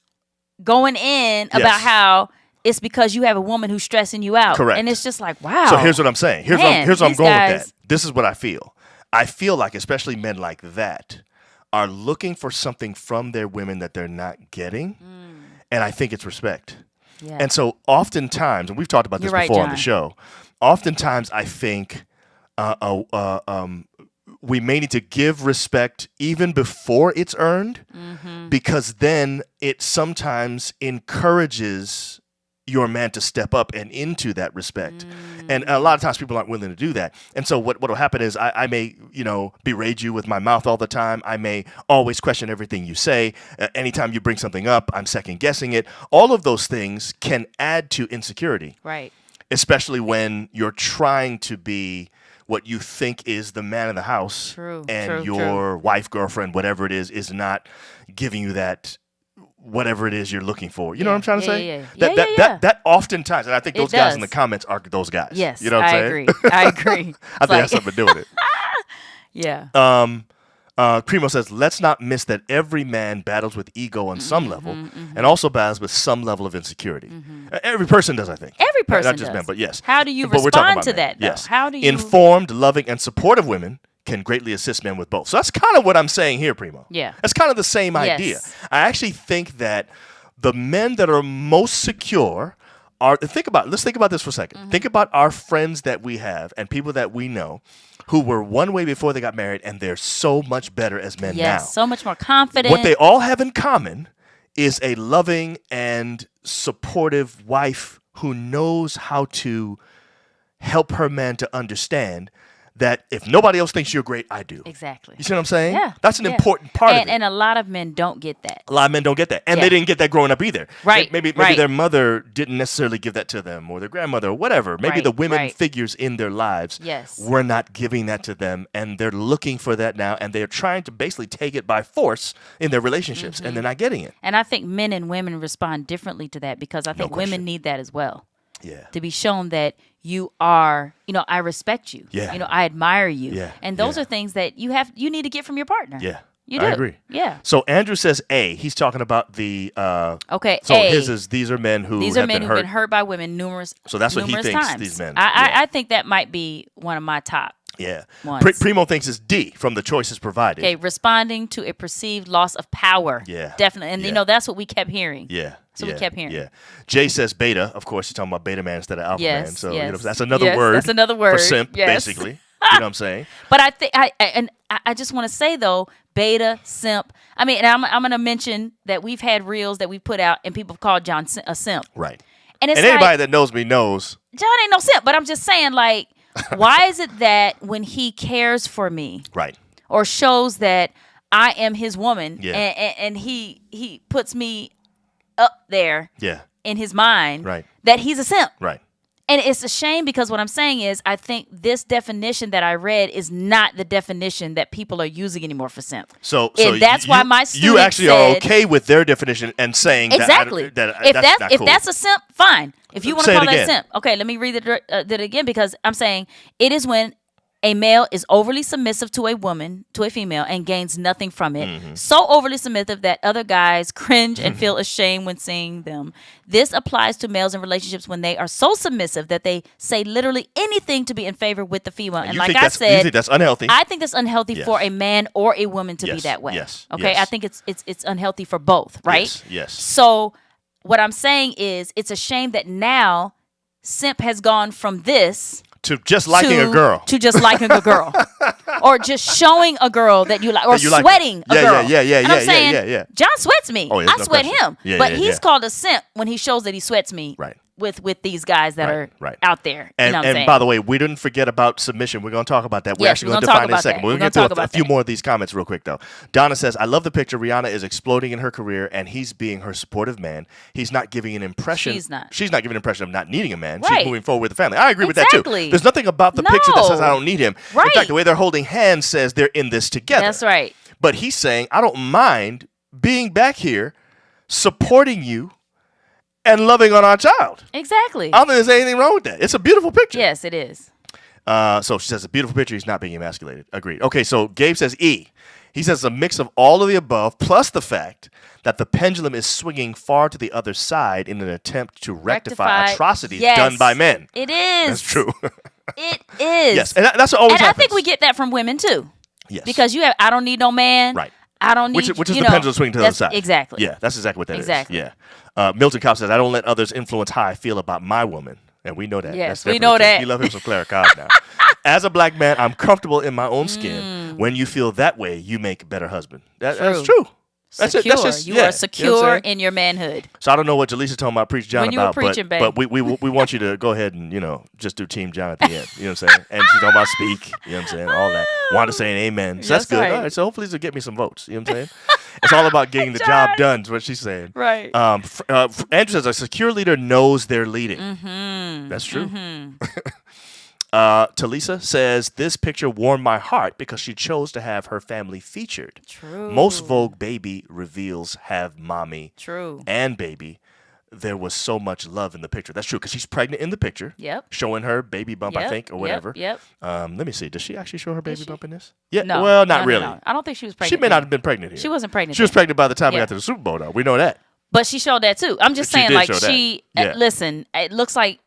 going in Yes. about how it's because you have a woman who's stressing you out. Correct. And it's just like, wow. So here's what I'm saying. Here's Man, what I'm these going guys- with that. This is what I feel. I feel like especially men like that are looking for something from their women that they're not getting. And I think it's respect. Yeah. And so oftentimes, and we've talked about this You're right, before on the John. show, oftentimes I think we may need to give respect even before it's earned, because then it sometimes encourages your man to step up and into that respect. And a lot of times people aren't willing to do that. And so what will happen is I may, berate you with my mouth all the time. I may always question everything you say. Anytime you bring something up, I'm second guessing it. All of those things can add to insecurity. Right. Especially when you're trying to be what you think is the man of the house, and your wife, girlfriend, whatever it is not giving you that whatever it is you're looking for. You know what I'm trying to say? That oftentimes, and I think those guys in the comments are those guys. Yes, you know what I'm saying? agree. I agree. I think that's something to do with it. Yeah. Primo says, let's not miss that every man battles with ego on some level and also battles with some level of insecurity. Every person does, I think. Every person Not just does. men, but yes. How do you But we're talking respond about to men. that, though? Yes. How do you... Informed, loving, and supportive women can greatly assist men with both. So that's kind of what I'm saying here, Primo. Yeah. That's kind of the same idea. Yes. I actually think that the men that are most secure let's think about this for a second. Think about our friends that we have and people that we know who were one way before they got married, and they're so much better as men now. Yes, so much more confident. What they all have in common is a loving and supportive wife who knows how to help her man to understand that if nobody else thinks you're great, I do. Exactly. You see what I'm saying? Yeah. That's an important part of it. And a lot of men don't get that. A lot of men don't get that. And they didn't get that growing up either. Right. Maybe their mother didn't necessarily give that to them, or their grandmother, or whatever. Maybe the women figures in their lives were not giving that to them, and they're looking for that now, and they're trying to basically take it by force in their relationships, and they're not getting it. And I think men and women respond differently to that, because I think women need that as well. Yeah. To be shown that you are, I respect you. Yeah. I admire you. Yeah. And those are things that you need to get from your partner. Yeah. You do. I agree. Yeah. So Andrew says A. He's talking about the. Okay. So A. his is these are men who These have are men been who've hurt. been hurt by women numerous. So that's what he thinks. Times. These men. I think that might be one of my top. Yeah. Ones. Primo thinks it's D from the choices provided. Okay, responding to a perceived loss of power. Yeah. Definitely. And, that's what we kept hearing. Yeah. So we kept hearing. Yeah. Jay says beta. Of course, he's talking about beta man instead of alpha man. So that's another yes, word. That's another word For simp, basically. You know what I'm saying? But I think I just want to say though, beta, simp. I mean, and I'm going to mention that we've had reels that we put out and people have called John a simp. Right. And anybody that knows me knows John ain't no simp. But I'm just saying, like, why is it that when he cares for me, right, or shows that I am his woman, yeah. and he puts me up there, yeah, in his mind, right, that he's a simp, right. And it's a shame because what I'm saying is I think this definition that I read is not the definition that people are using anymore for simp. So that's why my student you actually said, are okay with their definition and saying exactly that if that's a simp, fine. If you want to call that again. simp, okay. Let me read it again because I'm saying it is when a male is overly submissive to a female, and gains nothing from it. Mm-hmm. So overly submissive that other guys cringe and feel ashamed when seeing them. This applies to males in relationships when they are so submissive that they say literally anything to be in favor with the female. And like I said, you think that's unhealthy? I think that's unhealthy Yes. for a man or a woman to be Yes. that way. Yes. Okay, Yes. I think it's unhealthy for both, right? Yes. So what I'm saying is it's a shame that now simp has gone from this to just liking a girl. To just liking a girl. Or just showing a girl that you like. Or you like sweating a girl. Yeah, and I'm saying, John sweats me. Oh, yeah, I no sweat question. him. Yeah, but yeah, he's yeah. called a simp when he shows that he sweats me. Right. With these guys that are out there. And, you know what I'm saying? by the way, we didn't forget about submission. We're going to talk about that. We're Yes, actually we're going to gonna talk define it in a about second. that. We're We're going to gonna get talk to a about few that. more of these comments real quick, though. Donna says, I love the picture. Rihanna is exploding in her career, and he's being her supportive man. He's not giving an impression. She's not giving an impression of not needing a man. Right. She's moving forward with the family. I agree with that, too. Exactly. There's nothing about the picture that says I don't need him. Right. In fact, the way they're holding hands says they're in this together. That's right. But he's saying, I don't mind being back here, supporting you, and loving on our child. Exactly. I don't think there's anything wrong with that. It's a beautiful picture. Yes, it is. So she says, a beautiful picture. He's not being emasculated. Agreed. Okay, so Gabe says E. He says a mix of all of the above, plus the fact that the pendulum is swinging far to the other side in an attempt to rectify atrocities done by men. It is. That's true. It is. Yes, and that's what always and happens. I think we get that from women, too. Yes. Because you have, I don't need no man. Right. I don't need, Which is the pendulum swinging to the other side. Exactly. Yeah, that's exactly what that is. Exactly. Yeah. Milton Cobb says, I don't let others influence how I feel about my woman. And we know that. Yes, That's we know definitely true. that. We love him some Clara Cobb now. As a black man, I'm comfortable in my own skin. When you feel that way, you make a better husband. That's true. That's secure. it. That's just, you yeah, are secure you know in your manhood. So I don't know what Jaleesa's talking about, Preach John When you were about, preaching, babe. but we want you to go ahead and, just do Team John at the end. You know what I'm saying? And she's talking about speak, you know what I'm saying? All that. Wanda saying amen. So that's good. right. All right, so hopefully this will get me some votes. You know what I'm saying? It's all about getting the job done is what she's saying. Right. Andrew says a secure leader knows they're leading. Mm-hmm. That's true. Talisa says this picture warmed my heart because she chose to have her family featured. True. Most Vogue baby reveals have mommy True. and baby. There was so much love in the picture. That's true because she's pregnant in the picture. Yep. Showing her baby bump, I think, or whatever. Yep. Let me see. Does she actually show her baby bump in this? Yeah. No. Well, not really. No. I don't think she was pregnant. She may not have been pregnant here. She wasn't pregnant. She was pregnant by the time we Yeah. got to the Super Bowl, though. We know that. But she showed that too. I'm just She saying, did like show that. she. Yeah. Listen, it looks like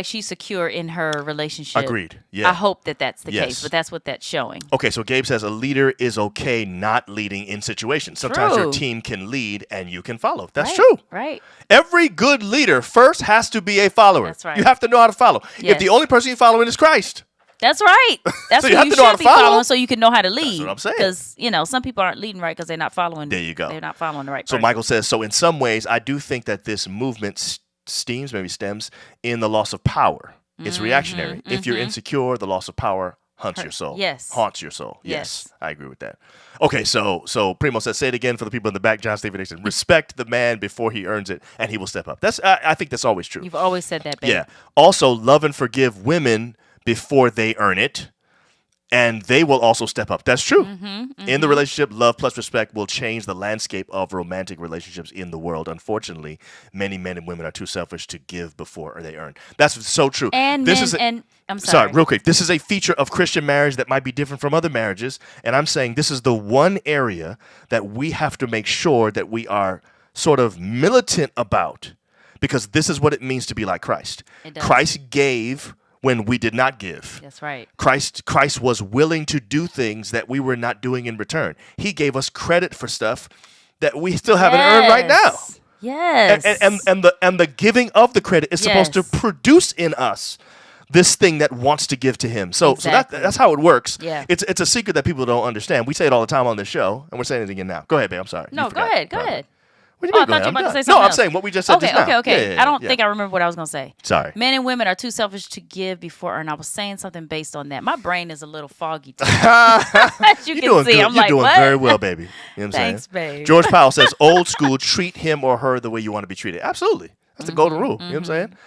she's secure in her relationship. Agreed. Yeah. I hope that's the Yes. case, but that's what that's showing. Okay, so Gabe says a leader is okay not leading in situations. Sometimes your True. team can lead and you can follow. That's Right, true. Right. Every good leader first has to be a follower. That's right. You have to know how to follow. If Yes. the only person you're following is Christ. That's right. That's So you who have you to know how should to be follow. following, so you can know how to lead. what I'm saying. Because some people aren't leading right because they're not following. There you go. They're not following the right. So person. Michael says, so in some ways, I do think that this movement stems in the loss of power. It's reactionary. If you're insecure, the loss of power haunts your soul. Yes. Haunts your soul. Yes. Yes. I agree with that. Okay, so Primo says, say it again for the people in the back. John Stephen Nixon, respect the man before he earns it, and he will step up. I think that's always true. You've always said that, baby. Yeah. Also, love and forgive women before they earn it. and they will also step up. That's true. In the relationship, love plus respect will change the landscape of romantic relationships in the world. Unfortunately, many men and women are too selfish to give before they earn. That's so true. And this men, is and I'm sorry. real quick. This is a feature of Christian marriage that might be different from other marriages, and I'm saying this is the one area that we have to make sure that we are sort of militant about, because this is what it means to be like Christ. It does. Christ gave when we did not give. That's right. Christ was willing to do things that we were not doing in return. He gave us credit for stuff that we still haven't earned right now. Yes. And the giving of the credit is supposed to produce in us this thing that wants to give to him. So that's how it works. Yeah. It's a secret that people don't understand. We say it all the time on this show, and we're saying it again now. Go ahead, babe. I'm sorry. No, go ahead. What do you mean, I thought you were about to say No, something I'm else. saying what we just said just now. Okay. Yeah, I don't think I remember what I was going to say. Sorry. Men and women are too selfish to give before earn. I was saying something based on that. My brain is a little foggy today. As you can see, I'm You're like, doing what? very well, baby. You know what I'm Thanks, saying? babe. George Powell says, old school, treat him or her the way you want to be treated. Absolutely. That's the golden rule. You know what I'm saying?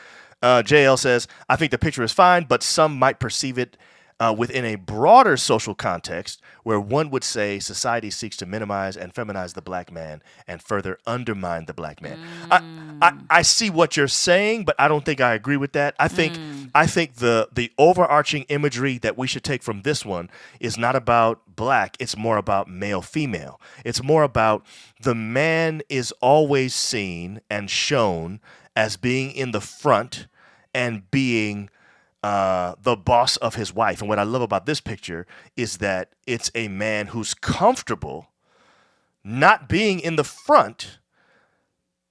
JL says, I think the picture is fine, but some might perceive it within a broader social context where one would say society seeks to minimize and feminize the black man and further undermine the black man. I see what you're saying, but I don't think I agree with that. I think the overarching imagery that we should take from this one is not about black. It's more about male female. It's more about the man is always seen and shown as being in the front and being the boss of his wife. And what I love about this picture is that it's a man who's comfortable not being in the front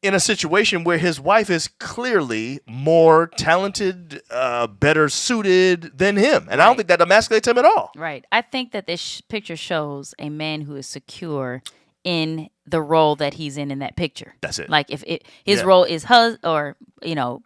in a situation where his wife is clearly more talented, better suited than him. And I don't think that emasculates him at all. Right. I think that this picture shows a man who is secure in the role that he's in that picture. That's it. Like if his role is husband or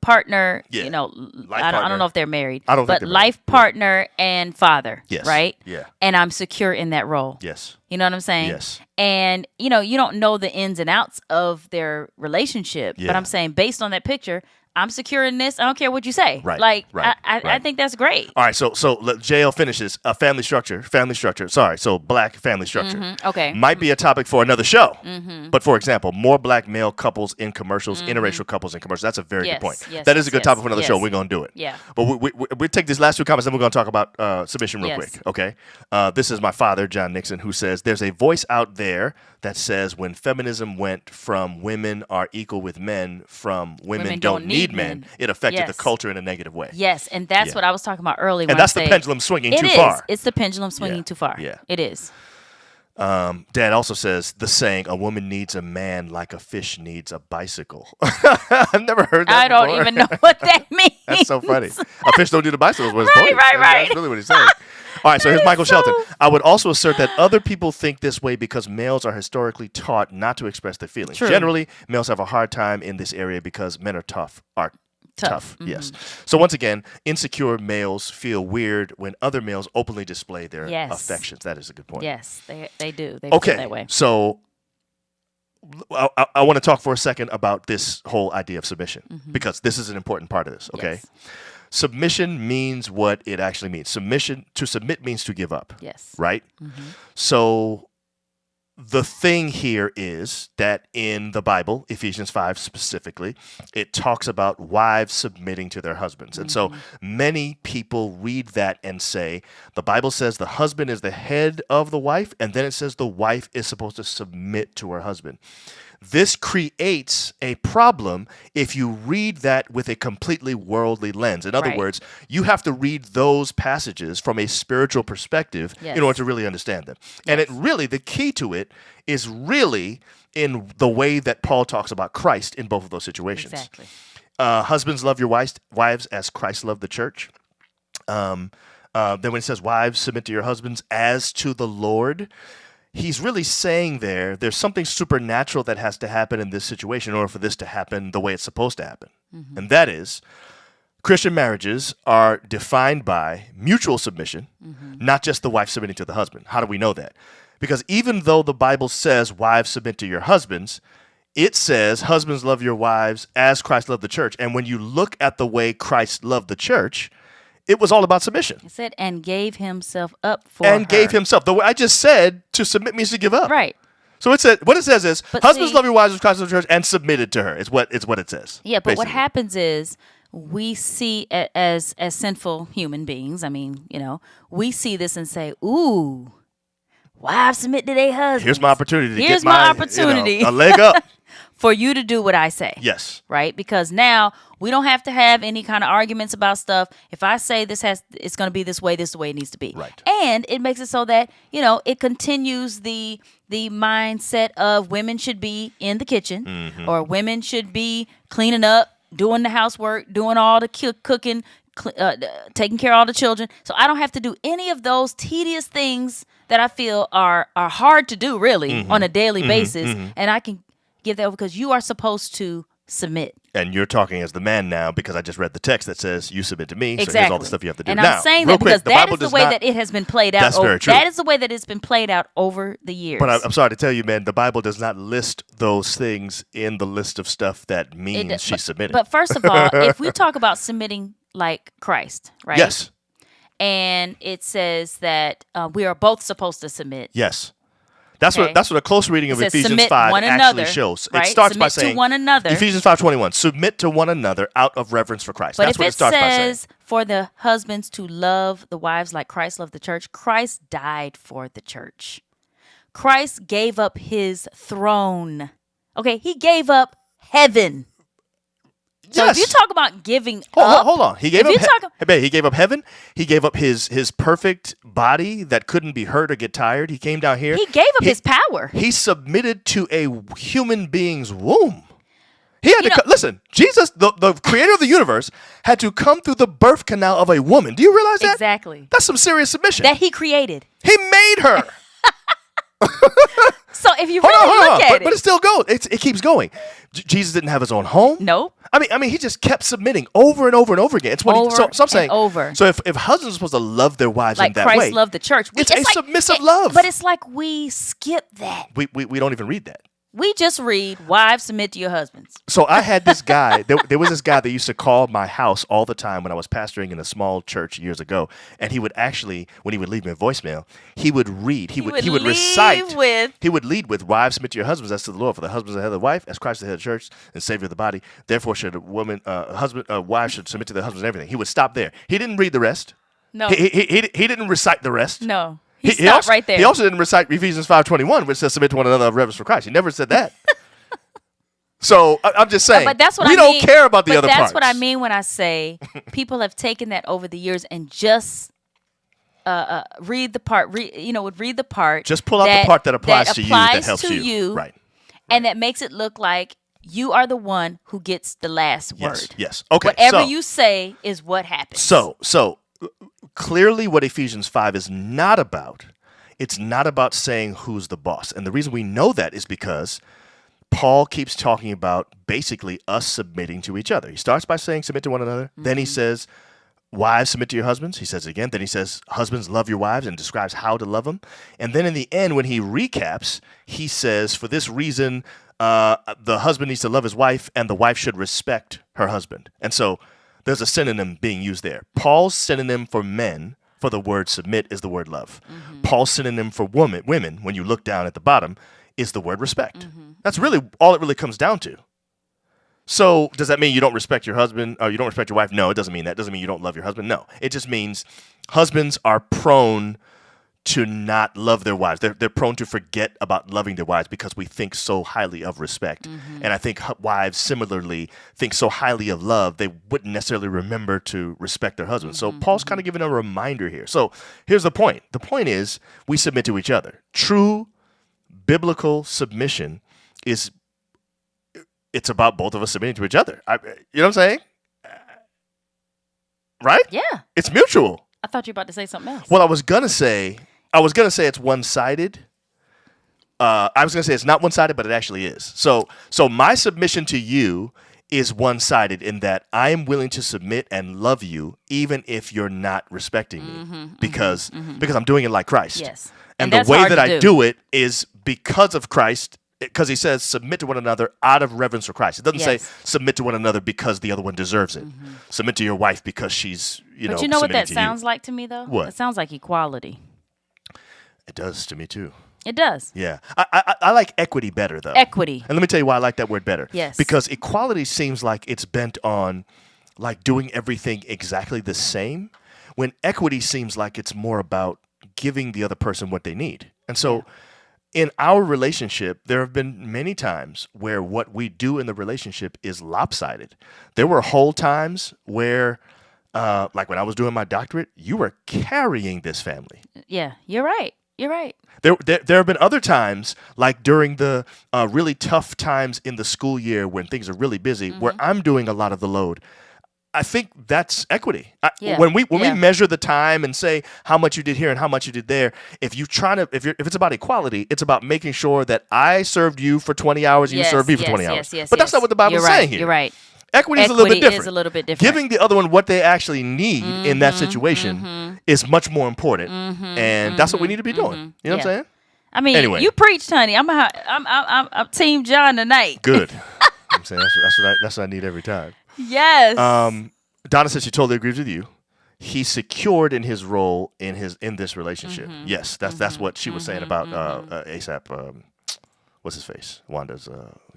partner, Yeah. I don't know if they're married. I don't think but they're life married. partner and father. Yes. Right? Yeah. And I'm secure in that role. Yes. You know what I'm saying? Yes. And you don't know the ins and outs of their relationship, Yeah. but I'm saying based on that picture, I'm secure in this. I don't care what you say. Right, Like right, I right. think that's great. All right, so let JL finishes. Family structure. Sorry, so black family structure. Okay. Might be a topic for another show. But for example, more black male couples in commercials, interracial couples in commercials. That's a very good point. Yes, that is a good yes, topic for another yes. show. We're going to do it. Yeah. But we take these last two comments, then we're going to talk about submission real Yes. quick. Okay. This is my father, John Nixon, who says, there's a voice out there that says when feminism went from women are equal with men from women don't need men, it affected the Yes. culture in a negative way. Yes, and that's Yeah. what I was talking about earlier. And that's the pendulum swinging too far. It's the pendulum swinging too far. Yeah. It is. Dad also says the saying, a woman needs a man like a fish needs a bicycle. I've never heard that I don't before. even know what that means. That's so funny. A fish don't need a bicycle is what his point is. Right. That's really what he's saying. All right, so here's Michael Shelton. I would also assert that other people think this way because males are historically taught not to express their feelings. True. Generally, males have a hard time in this area because men are tough. Tough. Yes. So once again, insecure males feel weird when other males openly display their affections. That is a good point. Yes, they do. They Okay, feel that way. so I want to talk for a second about this whole idea of submission because this is an important part of this, okay? Yes. Submission means what it actually means. To submit means to give up, Yes. right? So the thing here is that in the Bible, Ephesians 5 specifically, it talks about wives submitting to their husbands. And so many people read that and say, the Bible says the husband is the head of the wife, and then it says the wife is supposed to submit to her husband. This creates a problem if you read that with a completely worldly lens. In other Right. words, you have to read those passages from a spiritual perspective in order to really understand them. And it really, the key to it is really in the way that Paul talks about Christ in both of those situations. Exactly. Husbands, love your wives as Christ loved the church. Then when it says wives, submit to your husbands as to the Lord, he's really saying there's something supernatural that has to happen in this situation in order for this to happen the way it's supposed to happen. And that is, Christian marriages are defined by mutual submission, not just the wife submitting to the husband. How do we know that? Because even though the Bible says wives submit to your husbands, it says husbands love your wives as Christ loved the church. And when you look at the way Christ loved the church, It was all about submission. It said, and gave himself up for And her. gave himself. The way I just said, to submit means to give up. Right. So it said, what it says is, But husbands see- love your wives as Christ loves the church and submitted to her. It's what it says. Yeah, but what basically. happens is we see as sinful human beings, I mean, we see this and say, ooh, wives submit to their husbands. Here's my opportunity to Here's get my opportunity. a leg up. For you to do what I say. Yes. Right? Because now we don't have to have any kind of arguments about stuff. If I say it's going to be this is the way it needs to be. Right. And it makes it so that, it continues the mindset of women should be in the kitchen or women should be cleaning up, doing the housework, doing all the cooking, taking care of all the children. So I don't have to do any of those tedious things that I feel are hard to do really on a daily basis. And I can give that over because you are supposed to submit. And you're talking as the man now because I just read the text that says you submit to me. Exactly. So here's all the stuff you have to do. And now, I'm saying real that because quick, that Bible is the does way not- that it has been played out. That's very true. That is the way that it's been played out over the years. But I'm sorry to tell you, man, the Bible does not list those things in the list of stuff that means she submitted. But first of all, if we talk about submitting like Christ, right? Yes. And it says that we are both supposed to submit. Yes. That's Okay. what a close reading of It says Ephesians submit 5 one actually another, shows. right? It starts by Submit to saying one another. Ephesians 5:21, submit to one another out of reverence for Christ. But That's if what it it starts by saying. says for the husbands to love the wives like Christ loved the church, Christ died for the church. Christ gave up his throne. Okay, he gave up heaven. So Yes. if you talk about giving up, Hold on. He gave if up you talk- he gave up heaven. He gave up his perfect body that couldn't be hurt or get tired. He came down here. he gave up his power. He submitted to a human being's womb. He had You to know- listen. Jesus, the creator of the universe, had to come through the birth canal of a woman. Do you realize that? Exactly. That's some serious submission. That he created. He made her. So if you Hold really on. look at But it still goes. It keeps going. Jesus didn't have his own home. Nope. I mean, he just kept submitting over and over and over again. It's what Over so I'm saying. and over. So if husbands are supposed to love their wives Like in that Christ way, loved the church. It's a submissive love. But it's like we skip that. we don't even read that. We just read, wives submit to your husbands. So I had this guy. There was this guy that used to call my house all the time when I was pastoring in a small church years ago, and he would actually, when he would leave me a voicemail, he would read. He would recite. He would lead with, "Wives submit to your husbands as to the Lord, for the husbands are the head of the wife, as Christ the head of the church and Savior of the body. Therefore, should a woman, wives should submit to their husbands and everything." He would stop there. He didn't read the rest. No. He didn't recite the rest. No. He stopped also, right there. He also didn't recite Ephesians 5:21, which says submit to one another of reverence for Christ. He never said that. So I'm just saying, But that's what we I don't mean. care about the but other that's parts. what I mean when I say people have taken that over the years and just read the part. Would read the part. Just pull out the part that applies to you, that helps you. Right. And that makes it look like you are the one who gets the last word. Yes. Okay. Whatever so, you say is what happens. So clearly, what Ephesians 5 is not about. It's not about saying who's the boss, and the reason we know that is because Paul keeps talking about basically us submitting to each other. He starts by saying submit to one another. Mm-hmm. Then he says, wives, submit to your husbands. He says it again. Then he says, husbands, love your wives, and describes how to love them. And then in the end, when he recaps, he says, for this reason, the husband needs to love his wife, and the wife should respect her husband. And so there's a synonym being used there. Paul's synonym for men for the word submit is the word love. Mm-hmm. Paul's synonym for women, when you look down at the bottom, is the word respect. Mm-hmm. That's really all it really comes down to. So does that mean you don't respect your husband or you don't respect your wife? No, it doesn't mean that. It doesn't mean you don't love your husband. No, it just means husbands are prone to not love their wives. They're prone to forget about loving their wives because we think so highly of respect. Mm-hmm. And I think wives similarly think so highly of love, they wouldn't necessarily remember to respect their husbands. Mm-hmm. So Paul's kind of giving a reminder here. So here's the point. The point is we submit to each other. True biblical submission it's about both of us submitting to each other. You know what I'm saying? Right? Yeah. It's mutual. I thought you were about to say something else. Well, I was gonna say it's one-sided. I was gonna say it's not one-sided, but it actually is. So my submission to you is one-sided in that I am willing to submit and love you even if you're not respecting me because I'm doing it like Christ. Yes. And that's the way hard that to I do it is because of Christ because he says submit to one another out of reverence for Christ. It doesn't say Yes. submit to one another because the other one deserves it. Submit to your wife because she's, But you know what submitting that to sounds like to me, though? What? It sounds like equality. It does to me too. It does. Yeah. I like equity better, though. Equity. And let me tell you why I like that word better. Yes. Because equality seems like it's bent on like doing everything exactly the same, when equity seems like it's more about giving the other person what they need. And so in our relationship, there have been many times where what we do in the relationship is lopsided. There were whole times where, like when I was doing my doctorate, you were carrying this family. Yeah, you're right. You're right. There have been other times, like during the really tough times in the school year when things are really busy, where I'm doing a lot of the load. I think that's equity. Yeah. When we Yeah. measure the time and say how much you did here and how much you did there, if it's about equality, it's about making sure that I served you for 20 hours and you served me for 20 hours. But that's not what the Bible's saying here. You're right. Equity is a little bit different. Is a little bit different. Giving the other one what they actually need in that situation is much more important, and that's what we need to be doing. You know what I'm saying? I mean, Anyway. you preached, honey. I'm Team John tonight. Good. I'm saying that's what I need every time. Yes. Donna said she totally agrees with you. He's secured in his role in this relationship. Yes, that's what she was saying about ASAP. What's his face? Wanda's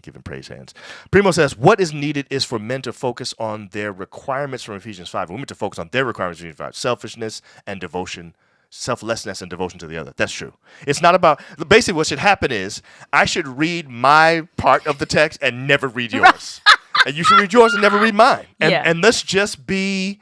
giving praise hands. Primo says, what is needed is for men to focus on their requirements from Ephesians 5. Women to focus on their requirements from Ephesians 5. Selfishness and devotion. Selflessness and devotion to the other. That's true. It's not about, basically what should happen is I should read my part of the text and never read yours. And you should read yours and never read mine. And let's just be,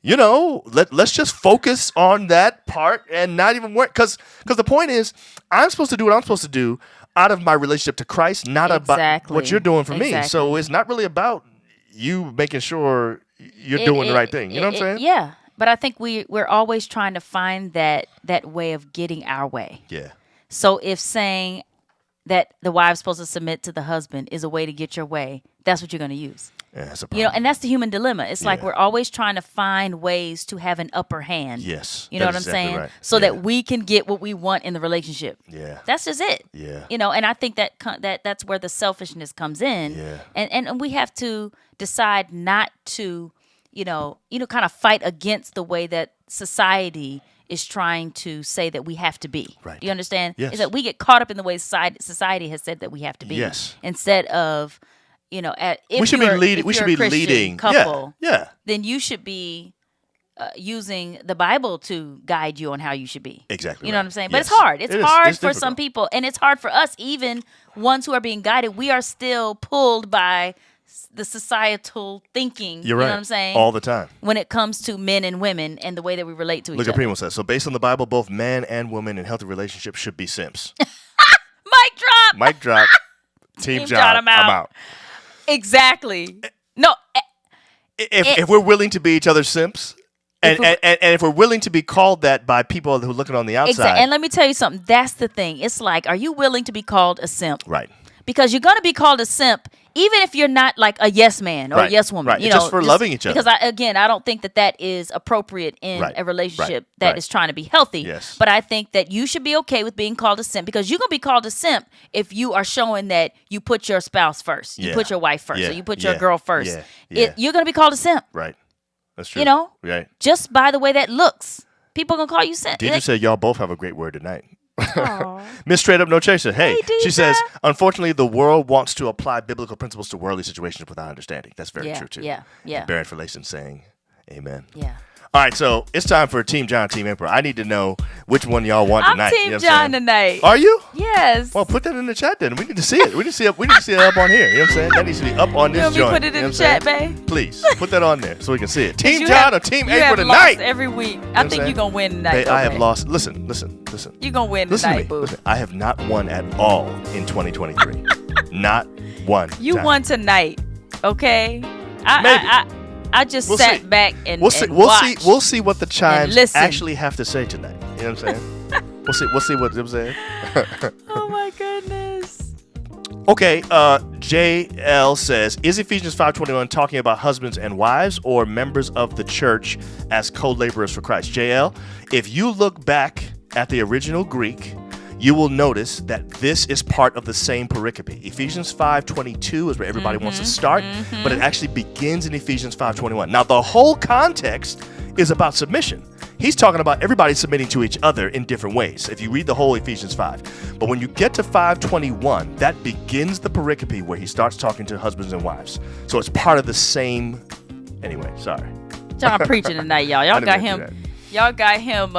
let's just focus on that part and not even work. Because the point is, I'm supposed to do what I'm supposed to do out of my relationship to Christ, not about what you're doing for me. So it's not really about you making sure you're doing the right thing. You know what I'm saying? Yeah. But I think we're always trying to find that way of getting our way. Yeah. So if saying that the wife's supposed to submit to the husband is a way to get your way, that's what you're going to use. Yeah, that's a problem. And that's the human dilemma. It's like we're always trying to find ways to have an upper hand. Yes. You know what I'm exactly saying? Right. So that we can get what we want in the relationship. Yeah. That's just it. Yeah. And I think that's where the selfishness comes in. Yeah. And we have to decide not to, kind of fight against the way that society is trying to say that we have to be. Right. Do you understand? Yes. Is that we get caught up in the way society has said that we have to be. Yes. Instead of, if we should be leading. if We should you're be a Christian leading. couple, Yeah. then you should be using the Bible to guide you on how you should be. Exactly. You know right. what I'm saying? But Yes. it's hard. It's It is. hard It's for some difficult. people. And it's hard for us, even ones who are being guided. We are still pulled by the societal thinking. You're right. You know what I'm saying? All the time. When it comes to men and women and the way that we relate to each Look at other. Primo says, so based on the Bible, both man and woman in healthy relationships should be simps. Mic drop. Mic drop. Team Team John, John, I'm out. Exactly. No. If we're willing to be each other's simps, and if we're willing to be called that by people who are looking on the outside. Exactly. And let me tell you something. That's the thing. It's like, are you willing to be called a simp? Right. Because you're going to be called a simp, even if you're not like a yes man or a yes woman. Right. Just for loving each other. Because I don't think that is appropriate in a relationship that is trying to be healthy. Yes. But I think that you should be okay with being called a simp, because you're going to be called a simp if you are showing that you put your spouse first, you put your wife first, or you put your girl first. You're going to be called a simp. Right. That's true. Right. Just by the way that looks. People are going to call you simp. Deidre said y'all both have a great word tonight. Miss Straight Up No Chaser. Hey, she says, unfortunately, the world wants to apply biblical principles to worldly situations without understanding. That's very true, too. Yeah. Baron Relation saying, amen. Yeah. All right, so it's time for Team John, Team Emperor. I need to know which one y'all want tonight. I'm Team John tonight. Are you? Yes. Well, put that in the chat then. We need to see it. We need to see it up on here. You know what I'm saying? That needs to be up on this joint. You want me to put it in the chat, babe? Please, put that on there so we can see it. Team John or Team Emperor tonight? Lost every week. I think you're going to win tonight. I have lost. Listen. You're going to win listen tonight, to me. boo. Listen, I have not won at all in 2023. Not one. You time. won tonight, okay? Maybe. I just sat back and watched. We'll see what the chimes listen. actually have to say tonight. You know what I'm saying? We'll see what I'm saying. Oh my goodness. Okay, JL says, is Ephesians 5:21 talking about husbands and wives or members of the church as co-laborers for Christ? JL, if you look back at the original Greek, you will notice that this is part of the same pericope. Ephesians 5:22 is where everybody wants to start, but it actually begins in Ephesians 5:21. Now, the whole context is about submission. He's talking about everybody submitting to each other in different ways, if you read the whole Ephesians 5. But when you get to 5:21, that begins the pericope where he starts talking to husbands and wives. So it's part of the same... Anyway, sorry. John preaching tonight, y'all. Y'all got him. Y'all got him.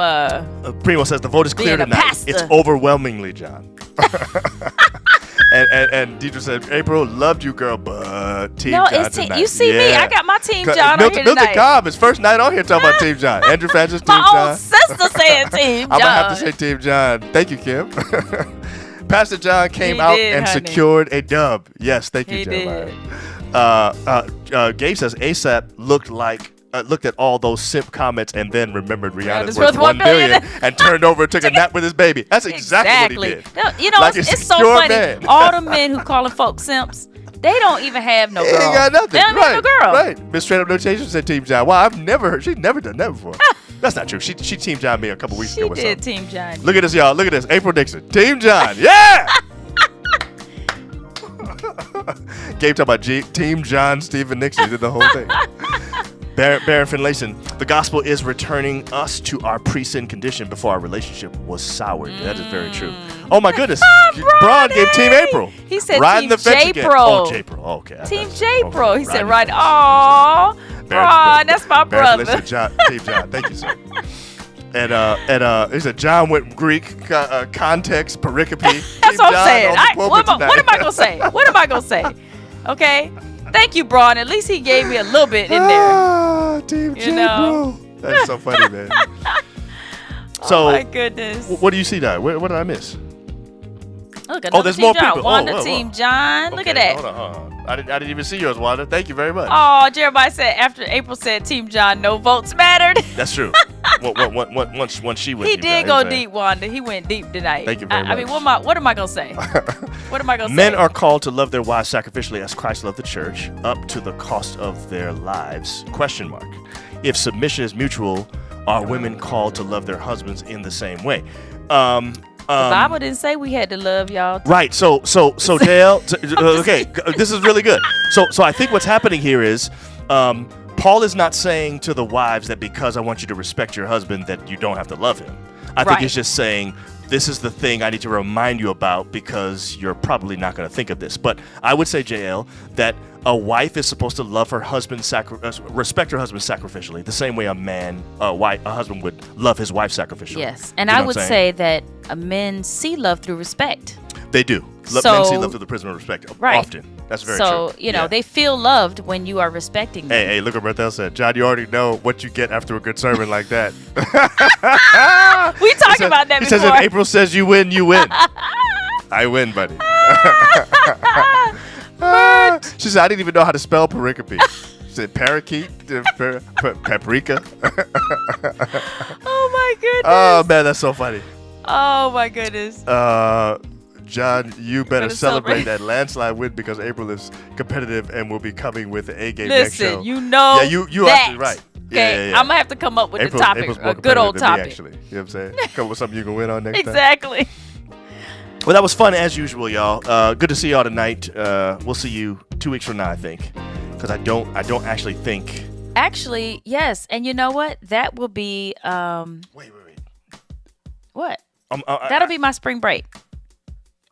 Primo says the vote is clear tonight. Pastor. It's overwhelmingly John. and Deidre said, April, loved you, girl, but Team John tonight. You see me. I got my Team John on here tonight. Milton Cobb, his first night on here talking about Team John. Andrew Francis, Team John. My own sister saying Team John. I'm going to have to say Team John. Thank you, Kim. Pastor John came out and secured a dub. Yes, thank you, Jeremiah. Gabe says ASAP looked at all those simp comments and then remembered Rihanna's worth $1 billion and turned over and took a nap with his baby. That's exactly what he did. No, you know, like it's so funny. Man. All the men who calling folks simps, they don't even have no girl. They ain't got nothing. They don't have no girl. Right. Miss Straight Up Notation said Team John. Wow, I've never heard. She's never done that before. That's not true. She Team John me a couple weeks ago. She did Team John. Look at this, y'all. Look at this. April Dixon. Team John. Yeah! Gabe talking about Team John, Stephen Nixon. He did the whole thing. Baron Finlayson, the gospel is returning us to our pre-sin condition before our relationship was soured. That is very true. Oh my goodness. Braun gave Team April. He said Riding Team J-Pro. Oh, J-Pro. Oh, okay. Team J-Pro. He said, right. Oh, Braun, that's my brother. Team John. Thank you, sir. And he said John went Greek context pericope. That's what I'm saying. What am I gonna say? What am I gonna say? Okay. Thank you, Braun. At least he gave me a little bit in there. Team J, bro. That's so funny, man. So, oh my goodness. What do you see, Di? What did I miss? Look, there's Team more John. people. Wanda, Team John. Look at that. Hold on. I didn't even see yours, Wanda. Thank you very much. Oh, Jeremiah said after April said Team John, no votes mattered. That's true. Once she went. He did go deep, Wanda. He went deep tonight. Thank you very much. I mean, what am I gonna say? What am I gonna say? Men are called to love their wives sacrificially as Christ loved the church, up to the cost of their lives? ? If submission is mutual, are women called to love their husbands in the same way? The Bible didn't say we had to love y'all. Right. So, Dale. Okay, this is really good. So I think what's happening here is, Paul is not saying to the wives that because I want you to respect your husband that you don't have to love him. I think he's just saying this is the thing I need to remind you about because you're probably not going to think of this. But I would say, JL, that a wife is supposed to love her husband, respect her husband sacrificially, the same way a husband would love his wife sacrificially. Yes, and I would say that men see love through respect. They do. Men see love through the prism of respect often. That's very true. So, they feel loved when you are respecting them. Hey, look what Berthel said. John, you already know what you get after a good sermon like that. We talked about that before. He says if April says you win, you win. I win, buddy. She said, I didn't even know how to spell pericope. She said parakeet, paprika. Oh, my goodness. Oh, man, that's so funny. Oh, my goodness. John, you better celebrate that landslide win because April is competitive and will be coming with the A game next show. Listen, you know. Yeah, you actually right. Okay, I'm gonna have to come up with the topic, a good old topic. Actually, you know what I'm saying? Come up with something you can win on next time. Exactly. Well, that was fun as usual, y'all. Good to see y'all tonight. We'll see you 2 weeks from now, I think, because I don't actually think. Actually, yes, and you know what? That will be. Wait. What? That'll be my spring break.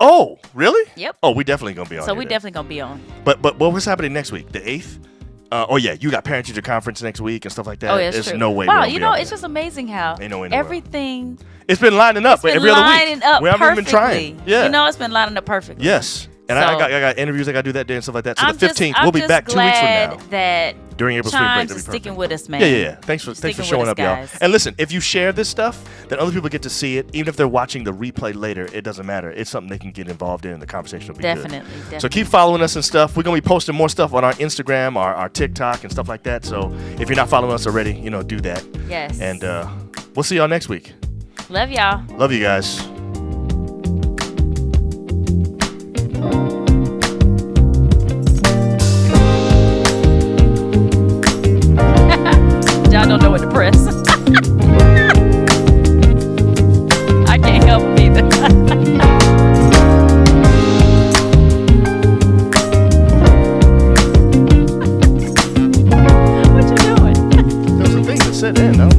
Oh, really? Yep. Oh, we definitely gonna be on. So we definitely gonna be on. But what was happening next week? The 8th? You got parent-teacher conference next week and stuff like that. Oh, yeah, There's true. no way. Wow, it's just amazing how ain't no way everything. It's been lining up every other week. We haven't been trying. Yeah. It's been lining up perfectly. Yes. And I got interviews I got to do that day and stuff like that. So the 15th, we'll be back 2 weeks from now. That during April spring break, Chimes sticking with us, man. Yeah. Thanks for showing up, y'all. And listen, if you share this stuff, then other people get to see it. Even if they're watching the replay later, it doesn't matter. It's something they can get involved in, and the conversation will be good. Definitely. So keep following us and stuff. We're gonna be posting more stuff on our Instagram, our TikTok, and stuff like that. So if you're not following us already, do that. Yes. And we'll see y'all next week. Love y'all. Love you guys. I don't know what to press. I can't help either. it then. No?